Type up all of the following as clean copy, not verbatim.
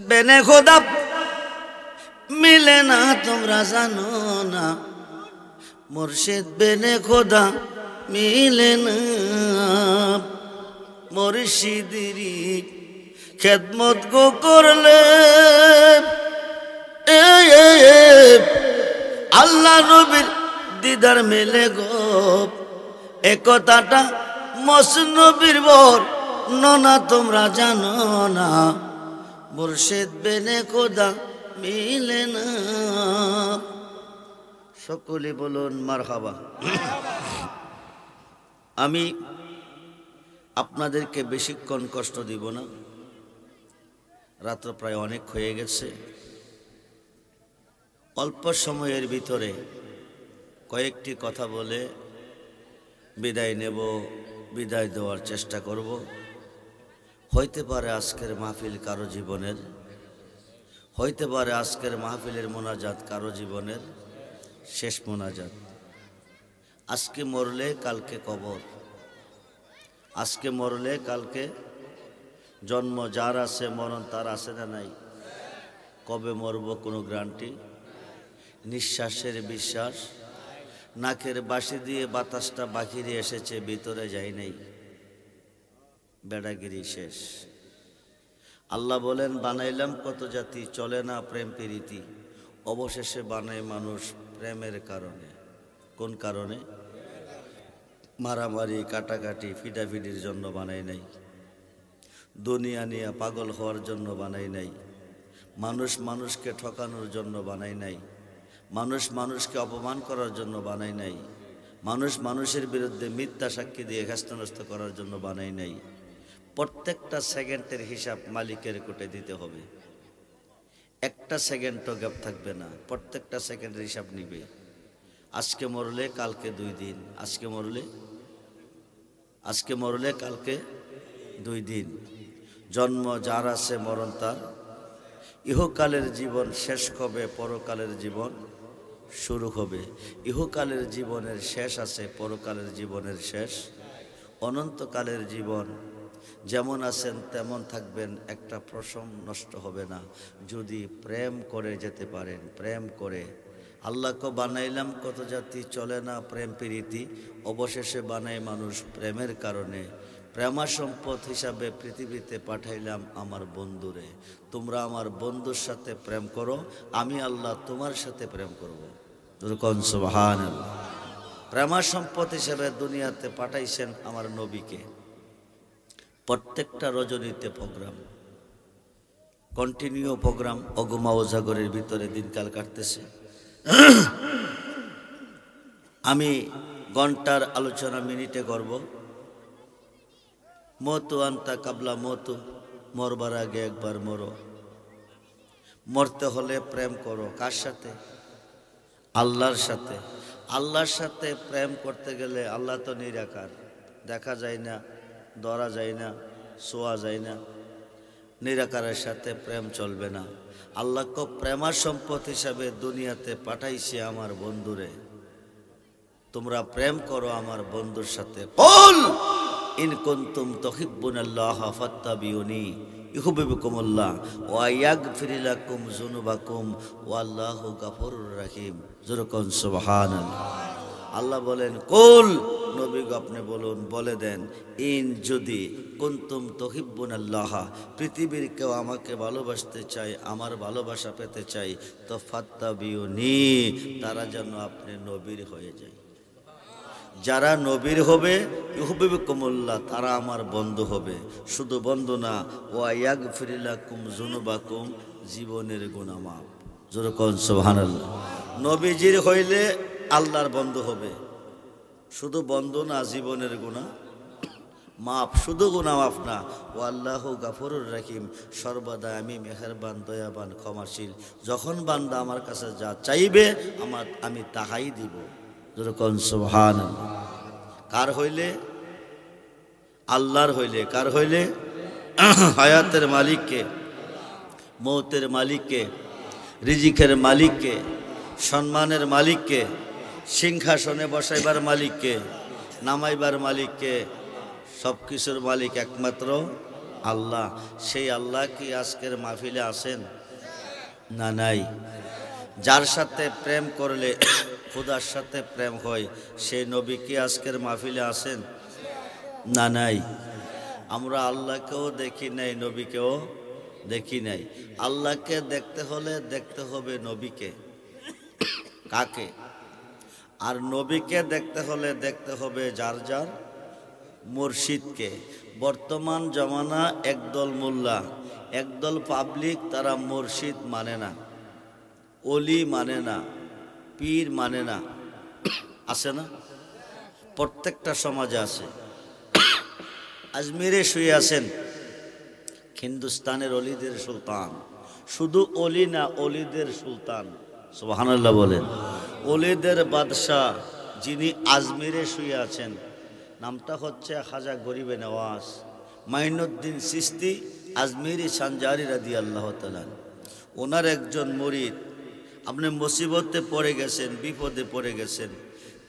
বেনে খোদা মিলে না তোমরা জানো না, মুর্শিদ বেনে খোদা মিলে না। মুর্শিদেরই খেদমত গো করলে আল্লাহ নবীর দিদার মেলে গো। এ কথাটা মসনবীর বর ননা তোমরা জানো না, মুর্শিদ বেনে খোদা মিলে না। সকলে বলুন মারহাবা। আমি আপনাদেরকে বেশিক্ষণ কষ্ট দিব না, রাত্র প্রায় অনেক হয়ে গেছে। অল্প সময়ের ভিতরে কয়েকটি কথা বলে বিদায় নেব, বিদায় দেওয়ার চেষ্টা করব। হইতে পারে আজকের মাহফিল কারো জীবনের, হইতে পারে আজকের মাহফিলের মোনাজাত কারো জীবনের শেষ মোনাজাত। আজকে মরলে কালকে কবর, আজকে মরলে কালকে জন্ম। যার আছে মরণ তার আছে না নাই? কবে মরব কোনো গ্যারান্টি? নিঃশ্বাসের বিশ্বাস, নাকের বাঁশি দিয়ে বাতাসটা বাহিরে এসেছে, ভিতরে যায় নাই। বেড়াগিরি শেষ। আল্লাহ বলেন বানাইলাম কত জাতি, চলে না প্রেম প্রীতি, অবশেষে বানায় মানুষ প্রেমের কারণে। কোন কারণে? মারামারি কাটাকাটি ফিডাফিডির জন্য বানাই নাই, দুনিয়া নিয়ে পাগল হওয়ার জন্য বানাই নাই, মানুষ মানুষকে ঠকানোর জন্য বানাই নাই, মানুষ মানুষকে অপমান করার জন্য বানাই নাই, মানুষ মানুষের বিরুদ্ধে মিথ্যা সাক্ষী দিয়ে হেস্তনস্ত করার জন্য বানাই নাই। প্রত্যেকটা সেকেন্ডের হিসাব মালিকের কোটে দিতে হবে, একটা সেকেন্ডও গ্যাপ থাকবে না, প্রত্যেকটা সেকেন্ডের হিসাব নিবে। আজকে মরলে কালকে 2 দিন, আজকে মরলে কালকে 2 দিন। জন্ম যার আছে মরণ তার। ইহকালের জীবন শেষ হবে, পরকালের জীবন শুরু হবে। ইহকালের জীবনের শেষ আছে, পরকালের জীবনের শেষ। অনন্তকালের জীবন যেমন আছেন তেমন থাকবেন, একটা প্রশম নষ্ট হবে না যদি প্রেম করে যেতে পারেন। প্রেম করে আল্লাহকে বানাইলাম কত জাতি, চলে না প্রেম প্রীতি, অবশেষে বানায় মানুষ প্রেমের কারণে। প্রেমা সম্পদ হিসাবে পৃথিবীতে পাঠাইলাম আমার বন্ধুরে। তোমরা আমার বন্ধুর সাথে প্রেম করো, আমি আল্লাহ তোমার সাথে প্রেম করব। সুবহানাল্লাহ। প্রেমা সম্পদ হিসাবে দুনিয়াতে পাঠাইছেন আমার নবীকে। প্রত্যেকটা রজনীতে প্রোগ্রাম, কন্টিনিউ প্রোগ্রাম, অগুমা ওজাগরের ভিতরে দিনকাল কাটতেছে। আমি ঘন্টার আলোচনা মিনিটে করব। মতু আন্তা কাবলা মতু, মরবার আগে একবার মরো। মরতে হলে প্রেম করো। কার সাথে? আল্লাহর সাথে। আল্লাহর সাথে প্রেম করতে গেলে, আল্লাহ তো নিরাকার, দেখা যায় না, ধরা যায় না, ছোঁয়া যায় না। নিরাকারের সাথে প্রেম চলবে না। আল্লাহকে প্রেমার সম্পদ হিসাবে দুনিয়াতে পাঠাইছে আমার বন্ধুরে। তোমরা প্রেম করো আমার বন্ধুর সাথে। কুল ইন কুনতুম তুহিব্বুনাল্লাহ ফাত্তাবিউনি ইউহিব্বুকুমুল্লাহ ওয়া ইয়াগফির লাকুম যুনুবাকুম ওয়াল্লাহু গফুরুর রহিম। যুরকুন সুবহানাল্লাহ। আল্লাহ বলেন কুল, নবী গো আপনি বলুন, বলে দেন, ইন যদি কুনতুম তুহিব্বুনাল্লাহ, পৃথিবীর কেউ আমাকে ভালোবাসতে চায়, আমার ভালোবাসা পেতে চাই, তো ফাত্তাবিউনি, তারা যেন আপনি নবীর হয়ে যায়। যারা নবীর হবে ইউহিব্বুকুমুল্লাহ, তারা আমার বন্ধু হবে। শুধু বন্ধু না, ওয়া ইয়াগফির লাকুম যুনুবাকুম, জীবনের গুনাহ মাফ। জোরে কোন সুবহানাল্লাহ। নবীজির হইলে আল্লাহর বন্ধু হবে। শুধু বন্ধু না, জীবনের গুনাহ মাফ। শুধু গুনাহ মাফ না, ও আল্লাহু গফুরুর রহিম, সর্বদা আমি মেহেরবান, দয়াবান, ক্ষমাশীল। যখন বান্দা আমার কাছে যা চাইবে আমি তাহাই দিব। যেরকম সুবহানাল্লাহ। কার হইলে? আল্লাহর হইলে। কার হইলে? হায়াতের মালিককে, মৌতের মালিককে, রিজিকের মালিককে, সম্মানের মালিককে, সিংহাসনে বসাইবার মালিককে, নামাইবার মালিককে, সব কিছুর মালিক একমাত্র আল্লাহ। সেই আল্লাহ কি আজকের মাহফিলে আছেন? না, নাই। যার সাথে প্রেম করলে খোদার সাথে প্রেম হয়, সেই নবী কি আজকের মাহফিলে আছেন? না, নাই। আমরা আল্লাহকেও দেখি নাই, নবীকেও দেখি নাই। আল্লাহকে দেখতে হলে দেখতে হবে নবীকে। কাকে? আর নবীকে দেখতে হলে দেখতে হবে যার যার মুর্শিদকে। বর্তমান জমানা একদল মোল্লা, একদল পাবলিক, তারা মুর্শিদ মানে না, অলি মানে না, পীর মানে না। আছে না? প্রত্যেকটা সমাজে আছে। আজমিরে শুয়ে আছেন হিন্দুস্তানের অলিদের সুলতান, শুধু অলি না, অলিদের সুলতান। সুবহানাল্লাহ বলেন। অলিদের বাদশাহ যিনি আজমিরে শুয়ে আছেন, নামটা হচ্ছে খাজা গরিবে নওয়াজ মাইনুদ্দিন চিশতি আজমিরি সানজারি রাদিয়াল্লাহু তাআলা। ওনার একজন মুরিদ। আপনি মুসিবতে পড়ে গেছেন, বিপদে পড়ে গেছেন,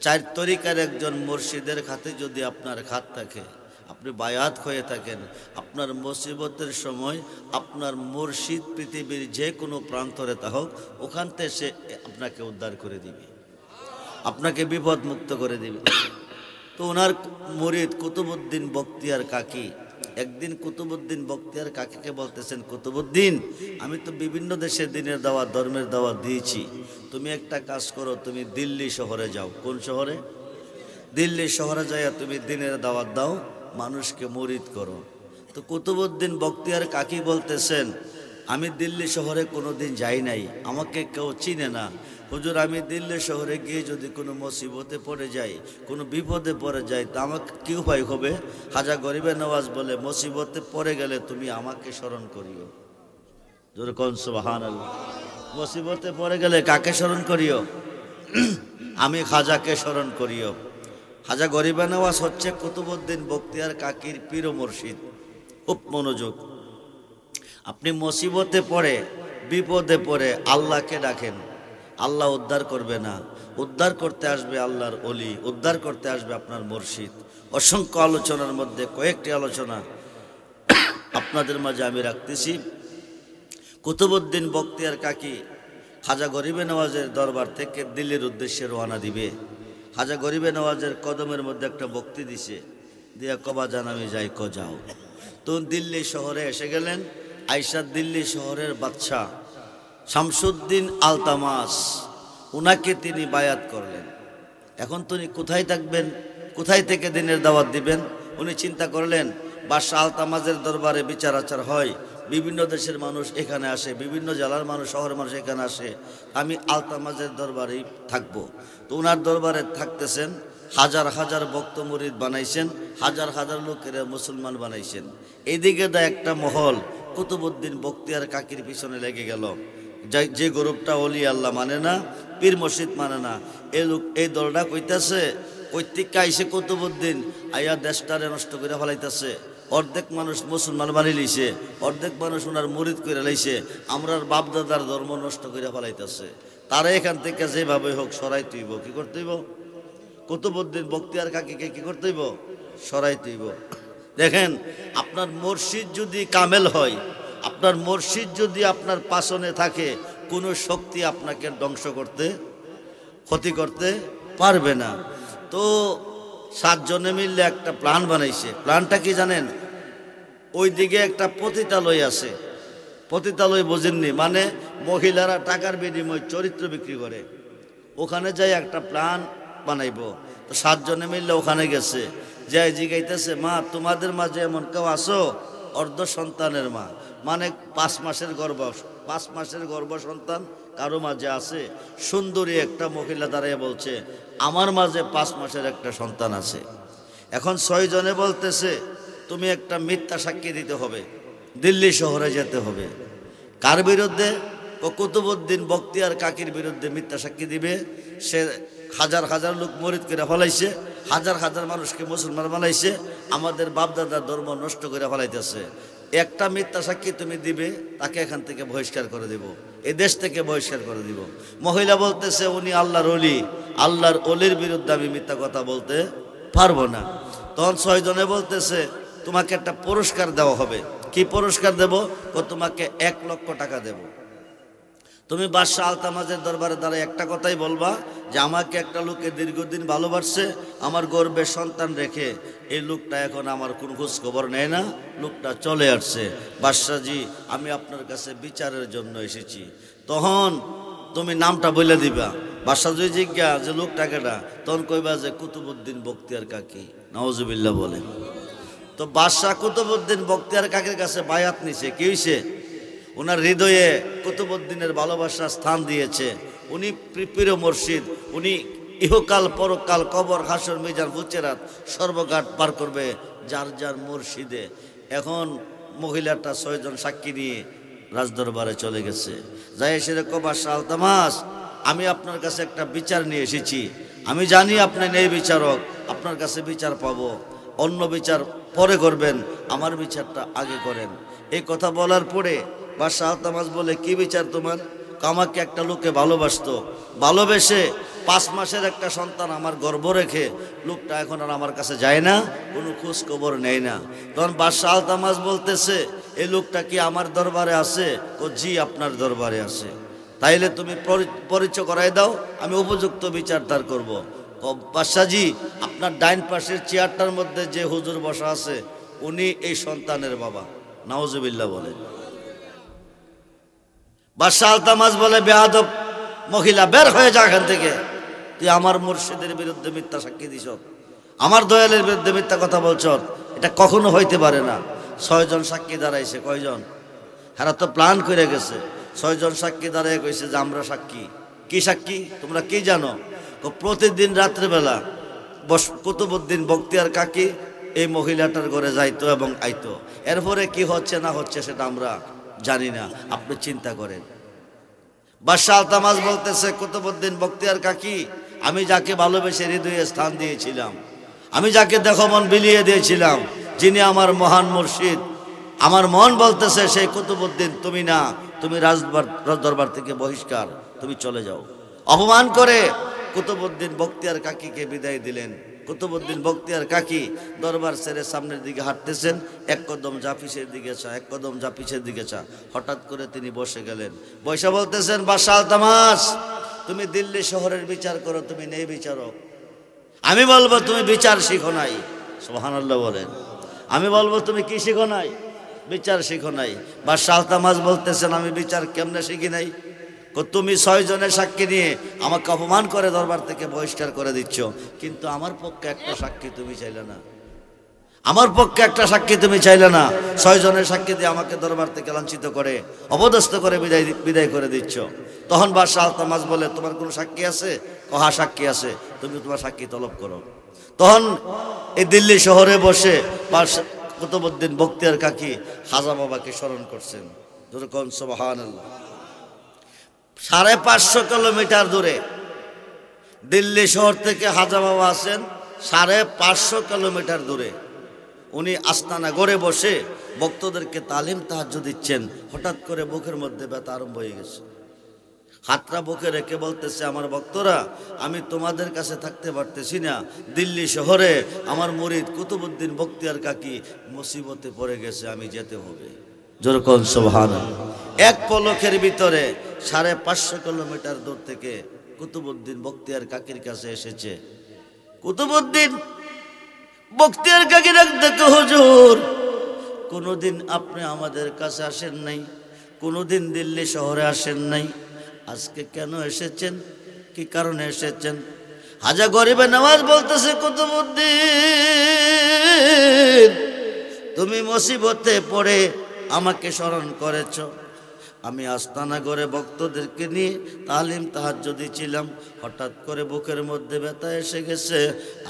4 তরিকার একজন মুর্শিদের খাতে যদি আপনার খাত থাকে, আপনি বায়াত হয়ে থাকেন, আপনার মুসিবতের সময় আপনার মুর্শিদ পৃথিবীর যে কোনো প্রান্তরে তা হোক, ওখান থেকে সে আপনাকে উদ্ধার করে দিবে, আপনাকে বিপদ মুক্ত করে দিবে। তো ওনার মুরিদ কুতুবউদ্দিন বখতিয়ার কাকি একদিন কুতুবউদ্দিন বখতিয়ার কাকিকে বলতেছেন, কুতুবউদ্দিন, আমি তো বিভিন্ন দেশে দিনের দাওয়াত, ধর্মের দাওয়াত দিয়েছি, তুমি একটা কাজ করো, তুমি দিল্লি শহরে যাও। কোন শহরে? দিল্লি শহরে যাইয়া তুমি দিনের দাওয়াত দাও, মানুষকে মুরিদ করো। তো কুতুবউদ্দিন বখতিয়ার কাকি বলতেছেন, আমি দিল্লি শহরে কোনো দিন যাই নাই, আমাকে কেউ চিনে না। হুজুর, আমি দিল্লি শহরে গিয়ে যদি কোনো মুসিবতে পড়ে যাই, কোনো বিপদে পড়ে যাই, তা আমাকে কি উপায় হবে? খাজা গরিবে নওয়াজ বলে, মুসিবতে পড়ে গেলে তুমি আমাকে স্মরণ করিও। জোরে কোন সুবহানাল্লাহ। মুসিবতে পড়ে গেলে কাকে স্মরণ করিও? আমি খাজাকে স্মরণ করিও। খাজা গরিবে নওয়াজ হচ্ছে কুতুবউদ্দিন বখতিয়ার কাকির পীর ও মুর্শিদ। খুব মনোযোগ। আপনি মুসিবতে পড়ে, বিপদে পড়ে আল্লাহকে ডাকেন, আল্লাহ উদ্ধার করবে না, উদ্ধার করতে আসবে আল্লাহর ওলি, উদ্ধার করতে আসবে আপনার মুর্শিদ। অসংখ্য আলোচনার মধ্যে কয়েকটি আলোচনা আপনাদের মাঝে আমি রাখতেছি। কুতুবউদ্দিন বখতিয়ার কাকি খাজা গরিবে নওয়াজের দরবার থেকে দিল্লির উদ্দেশ্যে রওনা দিবে। খাজা গরিবে নওয়াজের কদমের মধ্যে একটা বক্তি দিছে, দিয়া কবা জান আমি যাই, ক যাও। তো দিল্লি শহরে এসে গেলেন। আইসা দিল্লি শহরের বাদশাহ শামসুদ্দিন আলতামাস, উনাকে তিনি বায়াত করলেন। এখন তিনি কোথায় থাকবেন, কোথায় থেকে দিনের দাওয়াত দিবেন? উনি চিন্তা করলেন, বাদশাহ আলতামাজের দরবারে বিচার আচার হয়, বিভিন্ন দেশের মানুষ এখানে আসে, বিভিন্ন জেলার মানুষ, শহরের মানুষ এখানে আসে, আমি আলতামাজের দরবারেই থাকবো। তো ওনার দরবারে থাকতেছেন, হাজার হাজার ভক্ত মুরিদ বানাইছেন, হাজার হাজার লোকেরা মুসলমান বানাইছেন। এইদিকে দা একটা মহল কুতুবউদ্দিন বখতিয়ার কাকির পিছনে লেগে গেল। যে গ্রুপটা ওলি আল্লাহ মানে না, পীর মসজিদ মানে না, এই দলটা কইতাছে, কইতিকা আইসে কুতুবউদ্দিন আইয়া দেশটারে নষ্ট করে ফেলাইতেছে, অর্ধেক মানুষ মুসলমান বানিয়ে লইছে, অর্ধেক মানুষ ওনার মুরিদ করে লাইছে, আমরার বাপদাদার ধর্ম নষ্ট করে ফেলাইতেছে। তারা এখান থেকে যেভাবে হোক সরাই তুইব। কি করতে হইব? কুতুবউদ্দিন বখতিয়ার কাকিকে কি করতে হইব? সরাই তুইব। দেখেন, আপনার মুর্শিদ যদি কামেল হয়, আপনার মুর্শিদ যদি আপনার পাশনে থাকে, কোনো শক্তি আপনাকে ধ্বংস করতে, ক্ষতি করতে পারবে না। তো 7 জনে মিললে একটা প্ল্যান বানাইছে। প্ল্যানটা কি জানেন? ওই দিকে একটা পতিতালয় আছে। পতিতালয় বোঝেননি? মানে মহিলারা টাকার বিনিময়ে চরিত্র বিক্রি করে, ওখানে যাই একটা প্ল্যান বানাইব। তো 7 জনে মিললে ওখানে গেছে, যাই জিগাইতেছে, মা তোমাদের মাঝে এমন কেউ আসো অর্ধ সন্তানের মা, মানে 5 মাসের গর্ভ, 5 মাসের গর্ভ সন্তান কারো মাঝে আছে? সুন্দরী একটা মহিলা দাঁড়িয়ে বলছে, আমার মাঝে 5 মাসের একটা সন্তান আছে। এখন 6 জনে বলতেছে, তুমি একটা মিথ্যা সাক্ষী দিতে হবে, দিল্লি শহরে যেতে হবে। কার বিরুদ্ধে? কুতুবউদ্দিন বখতিয়ার কাকির বিরুদ্ধে মিথ্যা সাক্ষী দিবে। সে হাজার হাজার লোক মুরিদ করে ফেলাইছে, হাজার হাজার মানুষকে মুসলমান বানাইছে, আমাদের বাপদাদার ধর্ম নষ্ট করে ফেলাইতেছে। একটা মিথ্যা সাক্ষী তুমি দিবে, তাকে এখান থেকে বহিষ্কার করে দিব, এই দেশ থেকে বহিষ্কার করে দিব। মহিলা বলতেছে, উনি আল্লাহর ওলি, আল্লাহর ওলির বিরুদ্ধে আমি মিথ্যা কথা বলতে পারবো না। তখন 6 জনে বলতেছে, তোমাকে একটা পুরস্কার দেওয়া হবে। কি পুরস্কার দেব? তোমাকে 1 লক্ষ টাকা দেব। তুমি বাদশাহ আলতামাজের দরবারে দাঁড়ায় একটা কথাই বলবা যে আমাকে একটা লোকে দীর্ঘদিন ভালোবাসছে, আমার গর্বের সন্তান রেখে এই লোকটা এখন আমার কোন খোঁজ খবর নেয় না, লোকটা চলে আসছে। বাদশাহজি, আমি আপনার কাছে বিচারের জন্য এসেছি। তখন তুমি নামটা বলে দিবা। বাদশাহ যদি জিজ্ঞা যে লোকটাকে না, তখন কইবা যে কুতুবউদ্দিন বখতিয়ার কাকি। নাউজুবিল্লাহ বলেন। তো বাদশাহ কুতুবউদ্দিন বখতিয়ার কাকির কাছে বায়াত নিছে। কি হইছে? ওনার হৃদয়ে কুতুবউদ্দিনের ভালোবাসা স্থান দিয়েছে। উনি প্রিয় মুর্শিদ, উনি ইহকাল পরকাল কবর হাসর মিজান ফুচেরাত সর্বঘাট পার করবে যার যার মুর্শিদে। এখন মহিলাটা 6 জন সাক্ষী নিয়ে রাজদরবারে চলে গেছে। যাই এসে দেখো, বাদশাহ আলতামাস, আমি আপনার কাছে একটা বিচার নিয়ে এসেছি। আমি জানি আপনি নেই বিচারক, আপনার কাছে বিচার পাবো, অন্য বিচার পরে করবেন, আমার বিচারটা আগে করেন। এই কথা বলার পরে বাদশাহ আলতামাস বলে, কি বিচার তোমার? আমাকে একটা লোকে ভালোবাসতো, ভালোবেসে 5 মাসের একটা সন্তান আমার গর্ভ রেখে লোকটা এখন আর আমার কাছে যায় না, কোনো খোঁজ খবর নেয় না। তখন বাদশাহ আলতামাস বলতেছে, এই লোকটা কি আমার দরবারে আছে? ও জি, আপনার দরবারে আছে। তাইলে তুমি পরিচয় করাই দাও, আমি উপযুক্ত বিচার তার করবো। বাদশাহজি, আপনার ডাইন পাশের চেয়ারটার মধ্যে যে হুজুর বসা আছে উনি এই সন্তানের বাবা। নাউজুবিল্লাহ বলে। বাদশাহ আলতামাস বলে, বেয়াদব মহিলা, বের হয়ে যা এখান থেকে। তুই আমার মুর্শিদের বিরুদ্ধে মিথ্যা সাক্ষী দিছ, আমার দয়ালের বিরুদ্ধে মিথ্যা কথা বলছ, এটা কখনো হইতে পারে না। 6 জন সাক্ষী দাঁড়াইছে। কয়জন? হারা তো প্ল্যান করে গেছে। 6 জন সাক্ষী দাঁড়ায় কইছে যে আমরা সাক্ষী। কি সাক্ষী? তোমরা কি জানো? প্রতিদিন রাত্রেবেলা কুতুবউদ্দিন বখতিয়ার কাকি এই মহিলাটার ঘরে যাইতো এবং আইতো। এরপরে কি হচ্ছে না হচ্ছে সেটা আমরা জানি না, আপনি চিন্তা করেন। বাদশাহ আলতামাস বলতেছে, কুতুবউদ্দিন বখতিয়ার কাকি, আমি যাকে ভালোবেসে হৃদয়ে স্থান দিয়েছিলাম, আমি যাকে দেখো মন বিলিয়ে দিয়েছিলাম, যিনি আমার মহান মুর্শিদ, আমার মন বলতেছে সেই কুতুবউদ্দিন তুমি না, তুমি রাজদরবার থেকে বহিষ্কার, তুমি চলে যাও। অপমান করে কুতুবউদ্দিন বখতিয়ার কাকিকে বিদায় দিলেন। কুতুবউদ্দিন বখতিয়ার কাকি দরবার ছেড়ে সামনের দিকে হাঁটতেছেন। 1 কদম যা পিছের দিকে চা, 1 কদম যা পিছের দিকে চা। হঠাৎ করে তিনি বসে গেলেন। বৈশা বলতেছেন, বাদশাহ আলতামাস, তুমি দিল্লি শহরের বিচার করো, তুমি নেই বিচারক। আমি বলবো তুমি বিচার শিখো নাই। সুবহানাল্লাহ বলেন। আমি বলবো তুমি কি শিখো নাই? বিচার শিখো নাই। বাদশাহ আলতামাস বলতেছেন, আমি বিচার কেমনে শিখি নাই? তুমি 6 জনের সাক্ষী নিয়ে আমাকে অপমান করে দরবার থেকে বহিষ্কার করে দিচ্ছ, কিন্তু আমার পক্ষে একটা সাক্ষী তুমি চাইলে না, আমার পক্ষে একটা সাক্ষী তুমি চাইলে না। 6 জনের সাক্ষী দিয়ে আমাকে দরবার থেকে লাঞ্ছিত করে অপদস্থ করে বিদায় করে দিচ্ছ। তখন বাদশাহ আলতামাস বলে, তোমার কোনো সাক্ষী আছে? কহা সাক্ষী আছে, তুমি তোমার সাক্ষী তলব করো। তখন এই দিল্লি শহরে বসে কুতুবউদ্দিন বখতিয়ার কাকি হাজা বাবাকে স্মরণ করছেন। যেরকম সুবহানাল্লাহ। 550 কিলোমিটার দূরে দিল্লি শহর থেকে হাজা বাবা আছেন 550 কিলোমিটার দূরে। উনি আস্তানা গড়ে বসে ভক্তদেরকে তালিম তাহাজ্জুদ দিচ্ছেন। হঠাৎ করে বুকের মধ্যে ব্যথা আরম্ভ হয়ে গেছে। হাতটা বুকে রেখে বলতেছে, আমার ভক্তরা, আমি তোমাদের কাছে থাকতে পারতেছি না। দিল্লি শহরে আমার মুরিদ কুতুবউদ্দিন বখতিয়ার কাকি মুসিবতে পড়ে গেছে, আমি যেতে হবে। যেরকম সুবহানাল্লাহ। 1 পলকের ভিতরে 550 কিলোমিটার দূর থেকে কুতুবউদ্দিন বখতিয়ার কাকির কাছে এসেছে। কুতুবউদ্দিন বখতিয়ার কাকি দেখো, হুজুর, কোনোদিন আপনি আমাদের কাছে আসেন নাই, কোনোদিন দিল্লি শহরে আসেন নাই, আজকে কেন এসেছেন? কি কারণে এসেছেন? হাজা গরিবে নওয়াজ বলতেছে, কুতুবউদ্দিন, তুমি মুসিবতে পড়ে আমাকে স্মরণ করেছ। আমি আস্তানা করে ভক্তদেরকে নিয়ে তালিম তাহাজ্জুদ দিছিলাম। হঠাৎ করে বুকের মধ্যে ব্যথা এসে গেছে।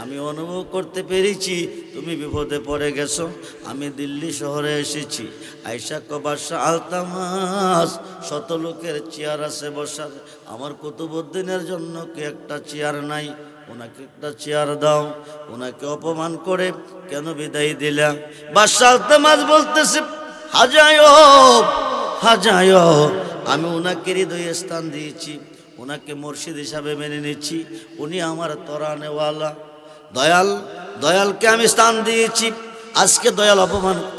আমি অনুভব করতে পেরেছি তুমি বিপদে পড়ে গেছো। আমি দিল্লি শহরে এসেছি। আয়েশা বাদশাহ আলতামাস, 100 লোকের চেয়ার আছে বসার, আমার কুতুবউদ্দিনের জন্য কি একটা চেয়ার নাই? ওনাকে একটা চেয়ার দাও। ওনাকে অপমান করে কেন বিদায় দিলা? বাদশাহ আলতামাস বলতেছে, হাজায় আমি ওনাকে হৃদয়ে স্থান দিয়েছি, ওনাকে মুর্শিদ হিসাবে মেনে নিচ্ছি। উনি আমার তরানেওয়ালা দয়ালকে আমি স্থান দিয়েছি। আজকে দয়াল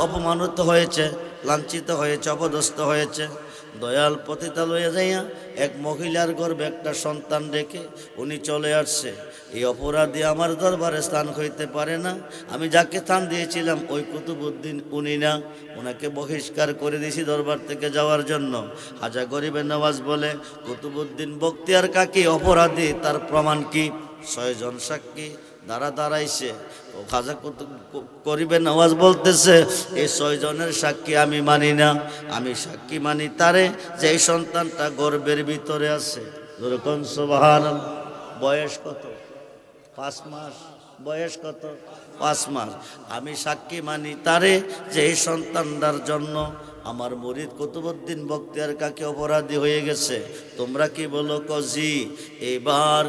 অপমানিত হয়েছে, লাঞ্ছিত হয়েছে, অপদস্থ হয়েছে। দয়াল পতিতা লইয়া যাইয়া এক মহিলার গর্ভে একটা সন্তান রেখে উনি চলে আসছে। এই অপরাধী আমার দরবারে স্থান হইতে পারে না। আমি যাকে স্থান দিয়েছিলাম ওই কুতুবউদ্দিন উনি না, ওনাকে বহিষ্কার করে দিয়েছি দরবার থেকে যাওয়ার জন্য। হাজা গরিবের নওয়াজ বলে কুতুবউদ্দিন বখতিয়ার কাকি অপরাধী, তার প্রমাণ কি? 6 জন সাক্ষী দাঁড়াইছে। খাজা গরিবের নওয়াজ বলতেছে এই 6 জনের সাক্ষী আমি মানি না, আমি সাক্ষী মানি তারে যে এই সন্তানটা গর্ভের ভিতরে আছে। যেরকম সুবহানাল্লাহ। বয়স কত? 5 মাস। বয়স কত? 5 মাস। আমি সাক্ষী মানি তারে যে এই সন্তানটার জন্য আমার মুরিদ কুতুবউদ্দিন বখতিয়ার কাকি অপরাধী হয়ে গেছে। তোমরা কি বলো? কজি। এবার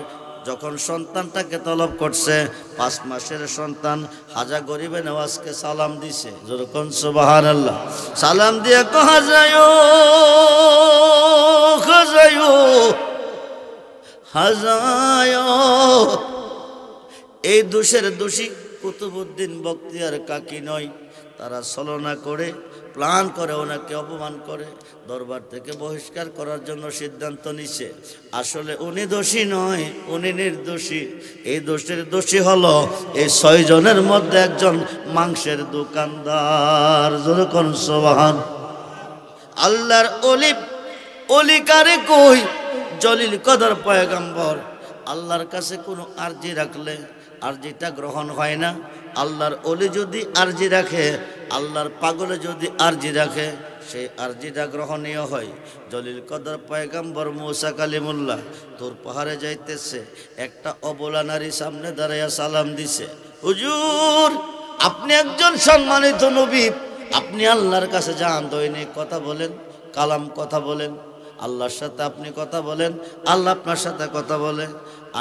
যখন সন্তানটাকে তলব করছে, 5 মাসের সন্তান, হাজা গরিবে নওয়াজকে সালাম দিছে। যেরকম সুবহানাল্লাহ। সালাম দিয়ে কহা যায় হাজায় এই দোষের দোষী কুতুবউদ্দিন বখতিয়ার কাকি নয়। তারা ছলনা করে প্ল্যান করে ওনাকে অপমান করে দরবার থেকে বহিষ্কার করার জন্য সিদ্ধান্ত নিছে। আসলে উনি দোষী নয়, উনি নির্দোষী। এই দোষের দোষী হলো এই 6 জনের মধ্যে একজন মাংসের দোকানদার। যেরকম সুবহান। আল্লাহর অলি কারে কই? জলিল কদর পয়গম্বর। আল্লাহর কাছে কোনো আরজি রাখলে আরজিটা গ্রহণ হয় না। আল্লাহর অলি যদি আরজি রাখে, আল্লাহর পাগলে যদি আরজি রাখে, সেই আরজিটা গ্রহণীয় হয়। জলিল কদর পয়গম্বর মুসা কালিমুল্লাহ তোর পাহাড়ে যাইতেছে, একটা অবলা নারী সামনে দাঁড়াইয়া সালাম দিছে, হুজুর আপনি একজন সম্মানিত নবী, আপনি আল্লাহর কাছে যান, দৈনিক কথা বলেন, কালাম কথা বলেন, আল্লাহর সাথে আপনি কথা বলেন, আল্লাহ আপনার সাথে কথা বলে।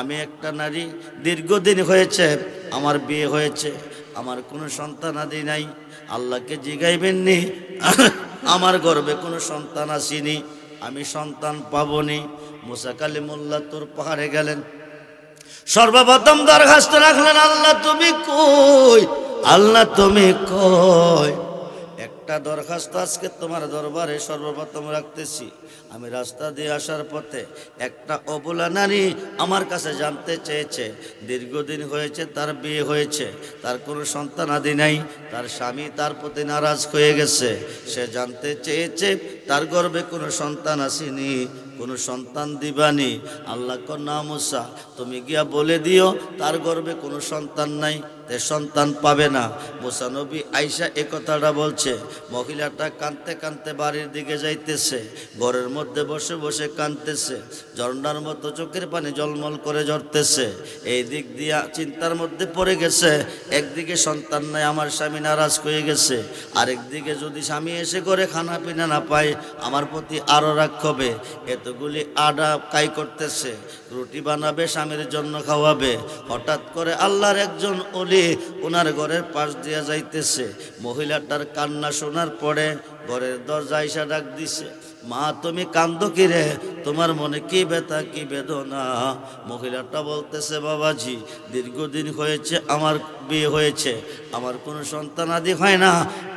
আমি একটা নারী, দীর্ঘদিন হয়েছে আমার বিয়ে হয়েছে, আমার কোনো সন্তান আদি নাই। আল্লাহকে জিগাইবেননি আমার গর্ভে কোনো সন্তান আসেনি, আমি সন্তান পাবনি। মুসা কালিমুল্লাহ তোর পাহাড়ে গেলেন, সর্বপ্রথম দরখাস্ত রাখলেন, আল্লাহ তুমি কই? আল্লাহ তুমি কই? একটা দরখাস্ত আজকে তোমার দরবারে সর্বপ্রথম রাখতেছি। আমি রাস্তা দিয়ে আসার পথে একটা অবলা নারী আমার কাছে জানতে চেয়েছে, দীর্ঘদিন হয়েছে তার বিয়ে হয়েছে, তার কোনো সন্তান আদি নাই, তার স্বামী তার প্রতি নারাজ হয়ে গেছে। সে জানতে চেয়েছে তার গর্ভে কোনো সন্তান আসেনি, কোনো সন্তান দিবানি। আল্লাহ কন্যা মুসা তুমি গিয়া বলে দিও তার গর্ভে কোনো সন্তান নাই, তে সন্তান পাবে না। মুসা নবী আইসা এ কথাটা বলছে, মহিলাটা কাঁদতে কাঁদতে বাড়ির দিকে যাইতেছে, ঘরের মধ্যে বসে বসে কাঁদতেছে, ঝর্ণার মতো চোখের পানি জলমল করে ঝরতেছে। এই দিক দিয়া চিন্তার মধ্যে পড়ে গেছে, একদিকে সন্তান নাই, আমার স্বামী নারাজ হয়ে গেছে, আরেকদিকে যদি স্বামী এসে করে খানা পিনা না পায় আমার প্রতি আরো রাগ হবে। এতগুলি আডা কাই করতেছে, রুটি বানাবে স্বামীর জন্য খাওয়াবে। হঠাৎ করে আল্লাহর একজন ওলি ওনার ঘরের পাশ দিয়া যাইতেছে। মহিলাটার কান্না শোনার পরে ঘরের দরজা আইসা ডাক দিছে, মা তুমি কান্দো কি রে? তোমার মনে কি ব্যথা কি বেদনা? মহিলাটা বলতেছে, বাবাজি দীর্ঘদিন হয়েছে আমার বিয়ে হয়েছে, আমার কোনো সন্তান আদি হয় না,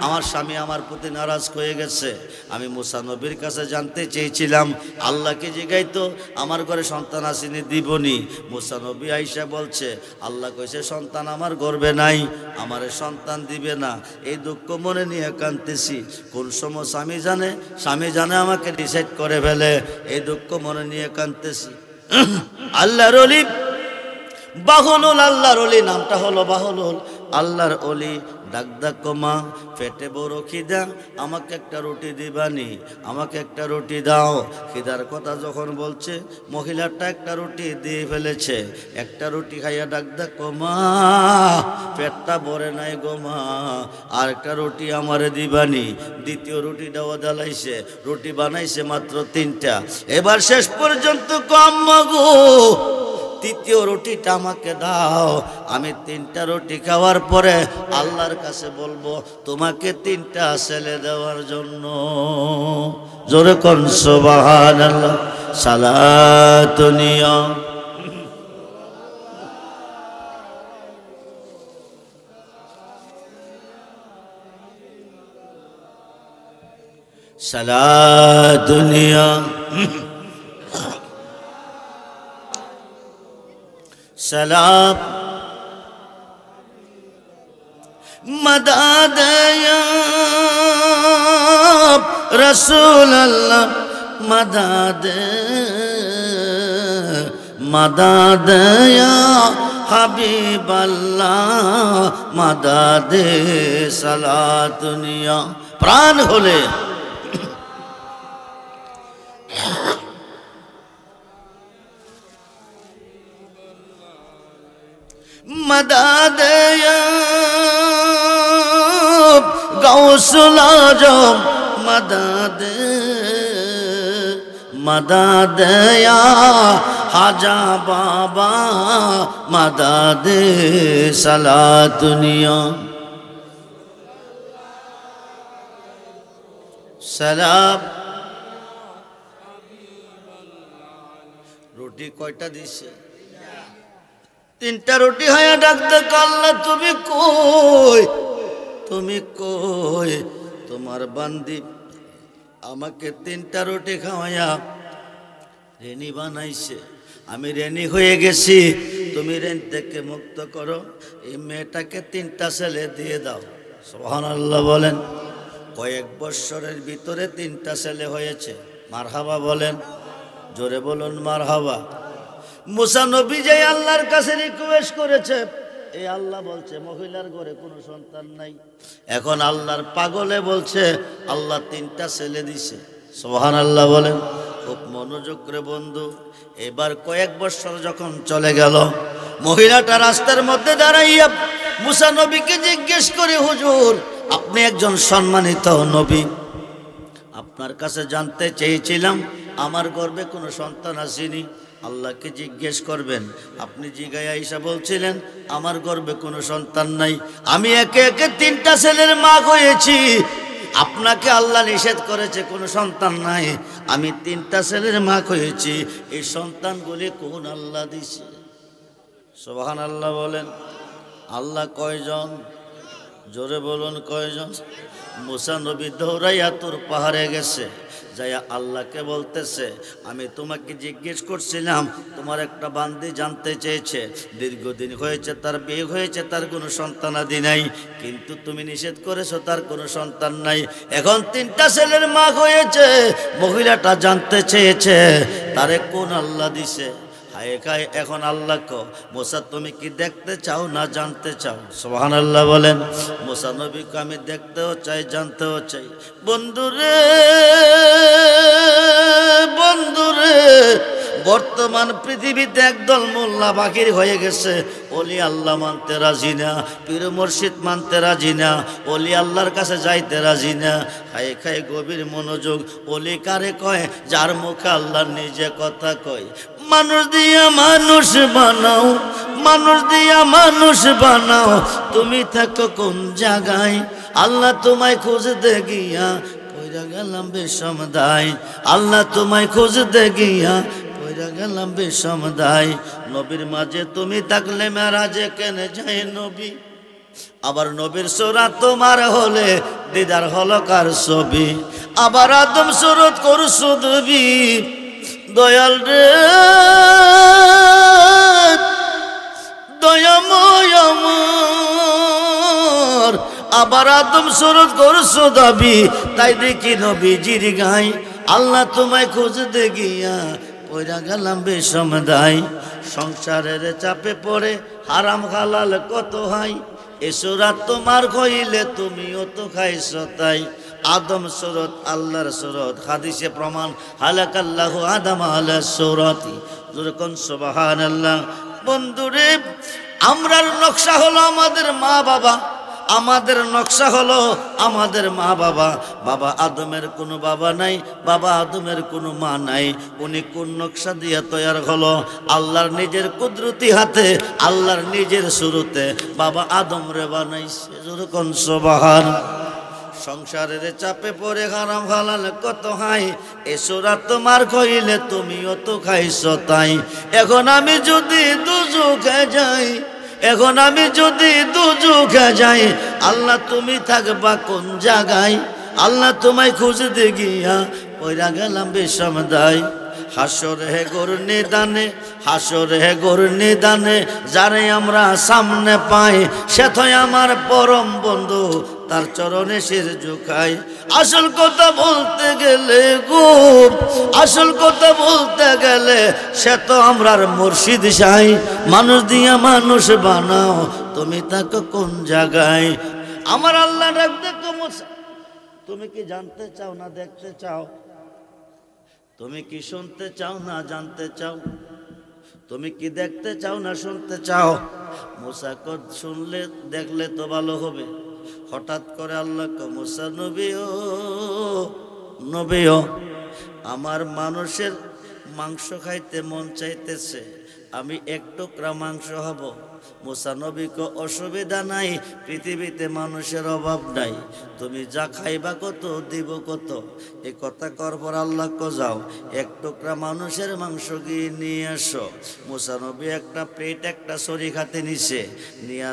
আমার স্বামী আমার প্রতি নারাজ হয়ে গেছে। আমি মুসা নবীর কাছে জানতে চেয়েছিলাম, আল্লাহকে জিগাইতো আমার ঘরে সন্তান আসেনি দিবনি। মুসা নবী আইসা বলছে, আল্লাহ কইছে সন্তান আমার গর্বে নাই, আমারে সন্তান দিবে না। এই দুঃখ মনে নিয়ে কাঁদতেছি। কোন সময় স্বামী জানে আমাকে ডিসাইড করে ফেলে, এই দুঃখ মনে নিয়ে কাঁদতেছি। আল্লাহর ওলি বাহলুল, আল্লাহর ওলি নামটা হলো বাহলুল। আল্লাহর ওলি ডাক ডাক মা পেটে বড় খিদা, আমাকে একটা রুটি দিবানি, আমাকে একটা রুটি দাও। খিদার কথা যখন বলছে, মহিলাটা একটা রুটি দিয়ে ফেলেছে। একটা রুটি খাইয়া ডাক ডাক মা পেটটা ভরে নাই গো মা, আর একটা রুটি আমারে দিবানি। দ্বিতীয় রুটিটাও জ্বালাইছে, রুটি বানাইছে মাত্র 3টা। এবার শেষ পর্যন্ত কম গো তৃতীয় রুটিটা আমাকে দাও। আমি 3টা রুটি খাওয়ার পরে আল্লাহর কাছে বলবো তোমাকে 3টা ছেলে দেওয়ার জন্য। জোরে কোন সুবহানাল্লাহ। সালাতুনিয়া साला दुनिया सलाम मदद या रसूल अल्लाह मदद मदद या हबीब अल्लाह मदद सला दुनिया प्राण होले मदद या गौसुल आजम मदद मदद या हाजा बाबा मदद सला दुनिया सलाम रोटी কয়টা দিছে তিনটা রুটি হায়া ডাকতে কাল্লা তুমি কই তোমার বান্দি আমাকে তিনটা রুটি খাওয়ায়া রেনি বানাইছে আমি রেনি হয়ে গেছি তুমি রেন থেকে মুক্ত করো এই মেয়েটাকে তিনটা ছেলে দিয়ে দাও সুবহানাল্লাহ বলেন কয়েক বছরের ভিতরে তিনটা ছেলে হয়েছে মারহাবা বলেন জোরে বলুন মারহাবা মুসা নবী যে আল্লাহর কাছে রিকোয়েস্ট করেছে এই আল্লাহ বলছে মহিলার ঘরে কোনো সন্তান নাই এখন আল্লাহর পাগলে বলছে আল্লাহ তিনটা ছেলে দিছে সুবহানাল্লাহ বলেন খুব মনোযোগ করে বন্ধু এবার কয়েক বছর যখন চলে গেল মহিলাটা রাস্তার মধ্যে দাঁড়াইয়া মুসা নবীকে জিজ্ঞেস করে হুজুর আপনি একজন সম্মানিত নবী আপনার কাছে জানতে চেয়েছিলাম আমার গর্ভে কোনো সন্তান আসেনি আল্লাহকে জিজ্ঞেস করবেন আপনি জিগায় আয়েশা বলছিলেন আমার গর্ভে কোনো সন্তান নাই আমি একে একে তিনটা ছেলের মা হয়েছি আপনাকে আল্লাহ নিষেধ করেছে কোনো সন্তান নাই আমি তিনটা ছেলের মা হয়েছি এই সন্তানগুলি কোন আল্লাহ দিছে সুবহানাল্লাহ বলেন আল্লাহ কয়জন জোরে বলুন কয়জন মুসা নবী দৌড়াইয়া তোর পাহাড়ে গেছে যাইয়া আল্লাহকে বলতেছে আমি তোমাকে জিজ্ঞেস করছিলাম তোমার একটা বান্দি জানতে চেয়েছে দীর্ঘদিন হয়েছে তার বিয়ে হয়েছে তার কোনো সন্তানাদি নাই কিন্তু তুমি নিষেধ করেছো তার কোনো সন্তান নাই এখন তিনটা ছেলের মা হয়েছে মহিলাটা জানতে চেয়েছে তারে কোন আল্লাহ দিছে হায় খায় এখন আল্লাহ কো মুসা তুমি কি দেখতে চাও না জানতে চাও সুবহানাল্লাহ বলেন মুসা নবীকে আমি দেখতেও চাই জানতেও চাই বন্ধুরে বর্তমান পৃথিবীতে একদল মোল্লা বাকির হয়ে গেছে ওলি আল্লাহ মানতে রাজি না পীর মুর্শিদ মানতে রাজি না ওলি আল্লাহর কাছে যাইতে রাজি না খায় খায় গভীর মনোযোগ ওলি কারে কয় যার মুখে আল্লাহ নিজে কথা কয় মানুষ দিয়া মানুষ বানাও মানুষ দিয়া মানুষ বানাও তুমি থাকো কোন জায়গায় আল্লাহ তোমায় খুঁজতে গিয়া পয়রা গেলাম বেসমদাই আল্লাহ তোমায় খুঁজতে গিয়া পয়রা গেলাম বেসমদাই নবীর মাঝে তুমি থাকলে মেরাজে কেন যায় নবী আবার নবীর সুরাত তোমার হলে দিদার হলো কার ছবি আবার আদম সুরত করছো দেবী দয়াল রে দয়াময় আমার আবার আদম সুরত করছো দাবি তাই দেখি নবীজির গাই আল্লাহ তোমায় খুঁজতে গিয়া পয়রা গেলাম বেসমদাই সংসারের চাপে পড়ে হারাম হালাল কত হাই এ সুরাত তোমার কইলে তুমিও তো খাইছো তাই আদম সুরত আল্লাহর সুরত হাদিসে প্রমাণ হালাকাল্লাহু আদম আলা সুরতি যখন সুবহানাল্লাহ বন্ধুরে আমরার নকশা হলো আমাদের মা বাবা আমাদের নকশা হলো আমাদের মা বাবা বাবা আদমের কোনো বাবা নাই বাবা আদমের কোনো মা নাই উনি কোন নকশা দিয়ে তৈরি হলো আল্লাহর নিজের কুদরতি হাতে আল্লাহর নিজের শুরুতে বাবা আদম রে বানাইছে যখন সুবহান সংসারের চাপে পড়ে হারাম হালাল কত হাই এ সুরাত তোমার কইলে তুমিও তো খাইছো তাই এখন আমি যদি দুজুকে যাই এখন আমি যদি দুজুকে যাই আল্লাহ তুমি থাকবা কোন জায়গায় আল্লাহ তোমায় খুঁজতে গিয়া পয়রা গেলাম বিষম দায়। হাসরে গোর নিদানে, হাসরে গোর নিদানে যারে আমরা সামনে পাই সে তো আমার পরম বন্ধু, তার চরণে শির ঝুঁকাই। আসল কথা বলতে গেলে গো, আসল কথা বলতে গেলে সে তো আমরার মুর্শিদ সাই। মানুষ দিয়া মানুষ বানাও, তুমি তাকে কোন জায়গায়? আমার আল্লাহ ডাক দেখো মুসা, তুমি কি জানতে চাও না দেখতে চাও? তুমি কি শুনতে চাও না জানতে চাও? তুমি কি দেখতে চাও না শুনতে চাও? মুসা কদ শুনলে দেখলে তো ভালো হবে। হঠাৎ করে আল্লাহ কো মুসা নবীও, নবীও আমার মানুষের মাংস খাইতে মন চাইতেছে, আমি এক টুকরা মাংস হব। মুসা নবী কো অসুবিধা নাই, পৃথিবীতে মানুষের অভাব নাই, তুমি যা খাইবা কত দিব কত। এই কথা কর পর আল্লাহ কো যাও এক টুকরা মানুষের মাংস গিয়ে নিয়ে আসো। মুসা নবী একটা পেট একটা ছড়ি খাতে নিছে, নিয়ে